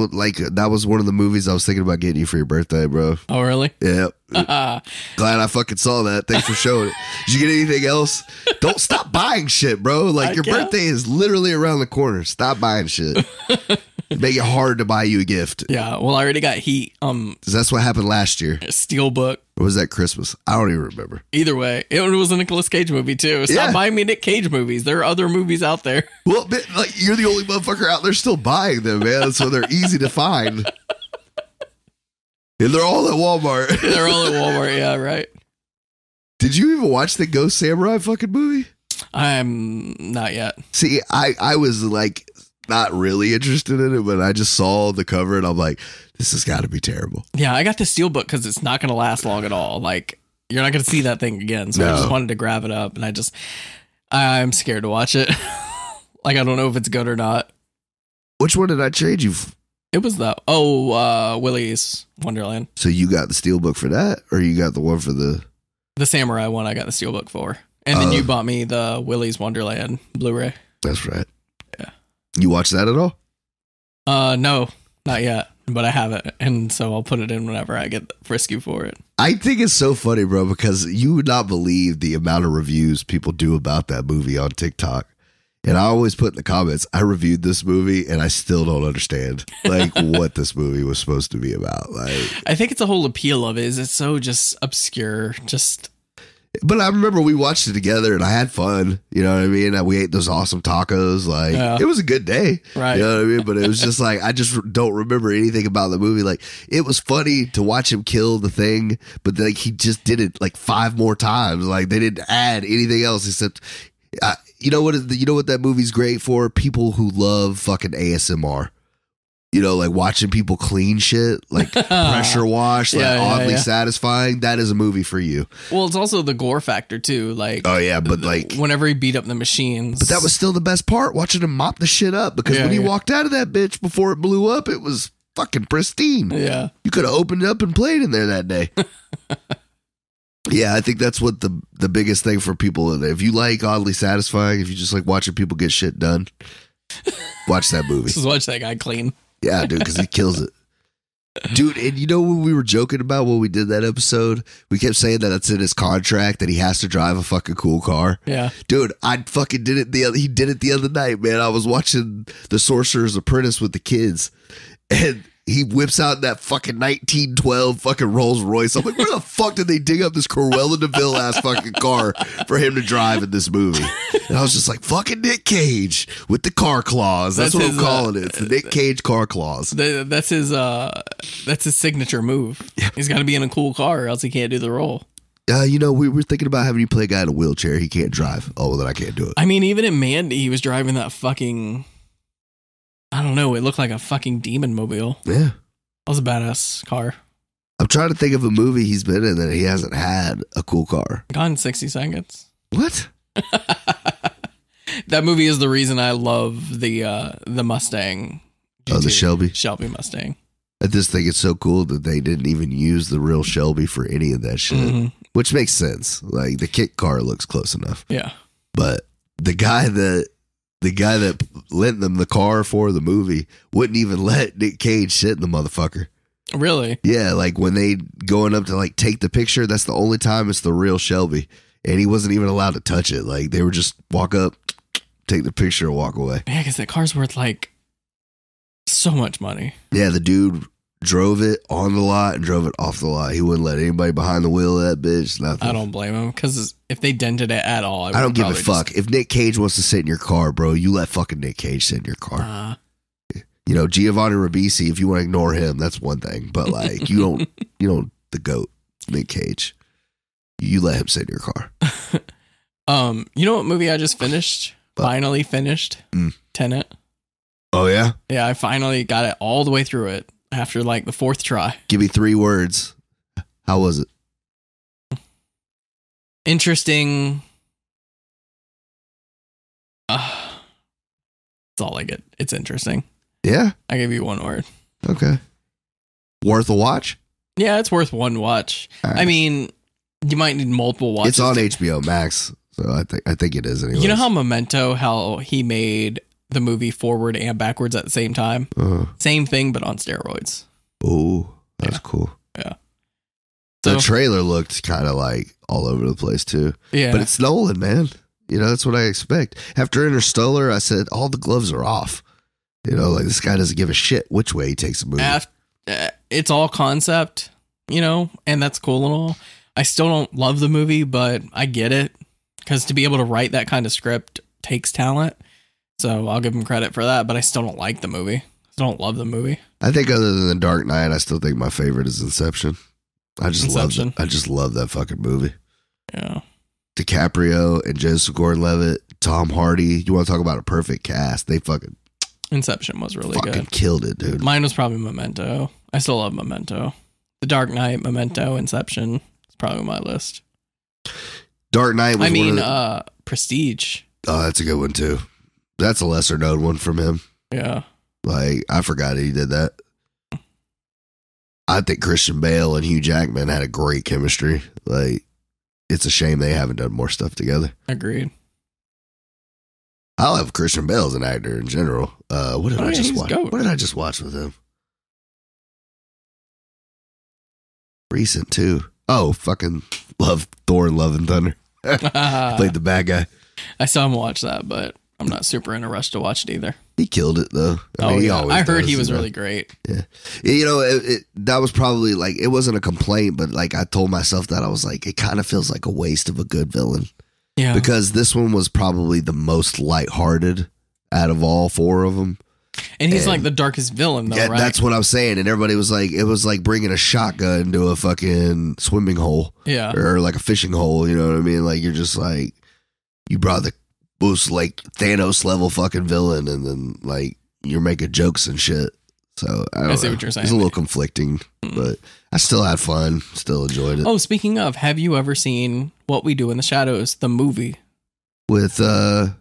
one of the movies I was thinking about getting you for your birthday, bro. Oh, really? Yeah. Glad I fucking saw that. Thanks for showing it. Did you get anything else? Don't stop buying shit, bro. Like your birthday is literally around the corner. Stop buying shit. Make it hard to buy you a gift. Yeah. Well, I already got Heat. 'Cause that's what happened last year. Steelbook. Or was that Christmas? I don't even remember. Either way, it was a Nicolas Cage movie too. Stop buying me Nick Cage movies. There are other movies out there. Well, like you're the only motherfucker out there still buying them, man. So they're easy to find. And they're all at Walmart. They're all at Walmart. Yeah, right. Did you even watch the Ghost Samurai fucking movie? I'm not yet. See, I was like not really interested in it, but I just saw the cover and I'm like, this has got to be terrible. Yeah, I got the Steelbook because it's not going to last long at all. Like, you're not going to see that thing again. So I just wanted to grab it up, and I'm scared to watch it. Like, I don't know if it's good or not. Which one did I trade you? It was Willy's Wonderland. So you got the Steelbook for that, or you got the one for the Samurai one? I got the Steelbook for, and then you bought me the Willy's Wonderland Blu-ray. That's right. Yeah. You watch that at all? No, not yet. But I have it, and so I'll put it in whenever I get frisky for it. I think it's so funny, bro, because you would not believe the amount of reviews people do about that movie on TikTok. And I always put in the comments, I reviewed this movie, and I still don't understand like what this movie was supposed to be about. Like, I think it's the whole appeal of it is it's so just obscure, But I remember we watched it together and I had fun. You know what I mean? We ate those awesome tacos. Like, It was a good day. Right. You know what I mean? But it was just like, I just don't remember anything about the movie. Like, it was funny to watch him kill the thing, but like he just did it like 5 more times. Like, they didn't add anything else except, you know what that movie's great for? People who love fucking ASMR. You know, like watching people clean shit, like pressure wash, like oddly satisfying. That is a movie for you. Well, it's also the gore factor too. Like, oh yeah, but like whenever he beat up the machines, but that was still the best part, watching him mop the shit up. Because when he walked out of that bitch before it blew up, it was fucking pristine. Yeah, you could have opened it up and played in there that day. Yeah, I think that's what the biggest thing for people. If you like oddly satisfying, if you just like watching people get shit done. Watch that movie. Just watch that guy clean. Yeah, dude, because he kills it. Dude, and you know when we were joking about when we did that episode? We kept saying that it's in his contract that he has to drive a fucking cool car. Yeah. Dude, I fucking did it he did it the other night, man. I was watching The Sorcerer's Apprentice with the kids, and he whips out that fucking 1912 fucking Rolls Royce. I'm like, where the fuck did they dig up this Cruella de Vil ass fucking car for him to drive in this movie? And I was just like, fucking Nick Cage with the car claws. That's what I'm calling it. It's the Nick Cage car claws. That's his signature move. Yeah. He's got to be in a cool car or else he can't do the role. You know, we were thinking about having you play a guy in a wheelchair. He can't drive. Oh, well, then I can't do it. I mean, even in Mandy, he was driving that fucking... I don't know. It looked like a fucking demon mobile. Yeah. That was a badass car. I'm trying to think of a movie he's been in that he hasn't had a cool car. Gone in 60 Seconds. What? That movie is the reason I love the Mustang. GT, the Shelby? Shelby Mustang. I just think it's so cool that they didn't even use the real Shelby for any of that shit, which makes sense. Like, the kit car looks close enough. Yeah. But the guy that lent them the car for the movie wouldn't even let Nick Cage sit in the motherfucker. Really? Yeah, like when they going up to like take the picture, that's the only time it's the real Shelby. And he wasn't even allowed to touch it. Like they were just walk up, take the picture and walk away. Yeah, because that car's worth like so much money. Yeah, the dude drove it on the lot and drove it off the lot. He wouldn't let anybody behind the wheel of that bitch. Nothing. I don't blame him because if they dented it at all, I don't give a fuck. If Nick Cage wants to sit in your car, bro, you let fucking Nick Cage sit in your car. You know, Giovanni Ribisi, if you want to ignore him, that's one thing. But like, you don't the GOAT, Nick Cage. You let him sit in your car. You know what movie I just finished? Finally finished? Tenet. Oh yeah? Yeah, I finally got it all the way through it after like the fourth try. Give me 3 words. How was it? Interesting. That's all I get. It's interesting. Yeah? I give you 1 word. Okay. Worth a watch? Yeah, it's worth one watch. Right. I mean, you might need multiple watches. It's on HBO Max, so I think it is anyway. You know how Memento, how he made the movie forward and backwards at the same time? Same thing, but on steroids. Oh, that's cool. Yeah. The trailer looked kind of like all over the place too. Yeah. But it's Nolan, man. You know, that's what I expect. After Interstellar, I said, all the gloves are off. You know, like this guy doesn't give a shit which way he takes a movie. It's all concept, you know, and that's cool and all. I still don't love the movie, but I get it. Because to be able to write that kind of script takes talent. So I'll give him credit for that, but I still don't like the movie. I still don't love the movie. I think other than The Dark Knight, I still think my favorite is Inception. I just love that fucking movie. Yeah. DiCaprio and Joseph Gordon-Levitt, Tom Hardy. You want to talk about a perfect cast? They fucking Inception was really good. Killed it, dude. Mine was probably Memento. I still love Memento. The Dark Knight, Memento, Inception. It's probably my list. Dark Knight was Prestige. Oh, that's a good one too. That's a lesser known one from him. Yeah. Like, I forgot he did that. I think Christian Bale and Hugh Jackman had a great chemistry. Like, it's a shame they haven't done more stuff together. Agreed. I love Christian Bale as an actor in general. What did I just watch? Goat. What did I just watch with him? Recent too. Oh, fucking love Thor: Love and Thunder. Played the bad guy. I still haven't watched that, but I'm not super in a rush to watch it either. He killed it though. I heard he was really great. Yeah, you know, that was probably like, it wasn't a complaint, but like I told myself that I was like, it kind of feels like a waste of a good villain. Yeah, because this one was probably the most lighthearted out of all 4 of them. And he's like the darkest villain, though, right? That's what I'm saying. And everybody was like, it was like bringing a shotgun to a fucking swimming hole. Yeah. Or like a fishing hole. You know what I mean? Like, you're just like, you brought the most like Thanos level fucking villain, and then like you're making jokes and shit. So I see what you're saying. It's a little conflicting, but I still had fun. Still enjoyed it. Oh, speaking of, have you ever seen What We Do in the Shadows, the movie? With the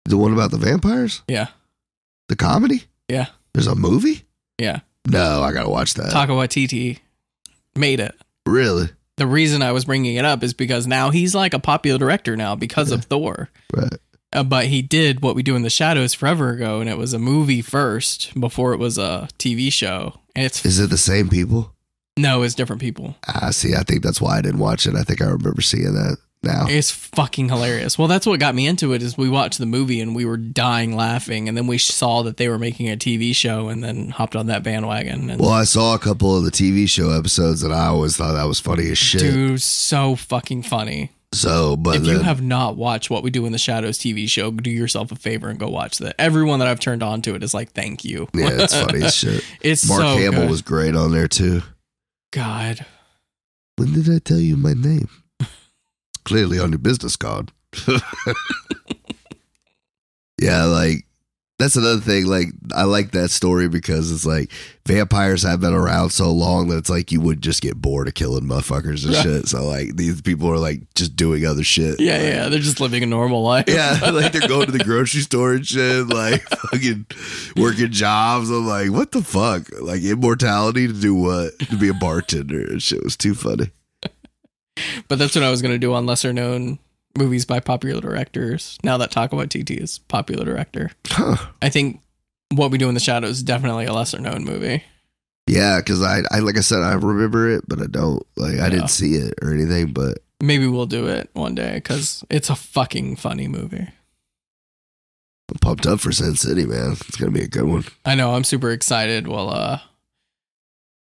one about the vampires? Yeah. The comedy? Yeah. There's a movie? Yeah. No, I gotta watch that. Taika Waititi made it. Really? The reason I was bringing it up is because now he's like a popular director now because of Thor. Right. but he did What We Do in the Shadows forever ago, and it was a movie first before it was a TV show. And Is it the same people? No, it's different people. See, I think that's why I didn't watch it. I think I remember seeing that now. It's fucking hilarious. Well, that's what got me into it. Is we watched the movie and we were dying laughing, and then we saw that they were making a TV show, and then hopped on that bandwagon. And Well, I saw a couple of the TV show episodes, and I always thought that was funny as shit. dude, so fucking funny. So, but If then, you have not watched What We Do in the Shadows TV show, do yourself a favor and go watch that. Everyone that I've turned on to it is like, thank you. yeah, it's funny as shit. It's Mark so Hamill good. was great on there too. God. When did I tell you my name? Clearly on your business card. Yeah, like that's another thing. Like I like that story because it's like vampires have been around so long that it's like you would just get bored of killing motherfuckers and Right. shit. So like these people are like just doing other shit. Yeah, Like, yeah. They're just living a normal life. Yeah, like they're going to the grocery store and shit, like fucking working jobs. I'm like, what the fuck? Like immortality to do what? To be a bartender and shit was too funny. But that's what I was going to do on lesser known movies by popular directors. Now that Taco Waititi is popular director. Huh. I think What We Do in the Shadows is definitely a lesser known movie. Yeah, because I like I said, I remember it, but I don't I Yeah. didn't see it or anything. But Maybe we'll do it one day because it's a fucking funny movie. I'm pumped up for Sin City, man. It's gonna be a good one. I know. I'm super excited. Well,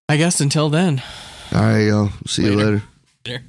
I guess until then. All right, y'all. See you Later. later. Later.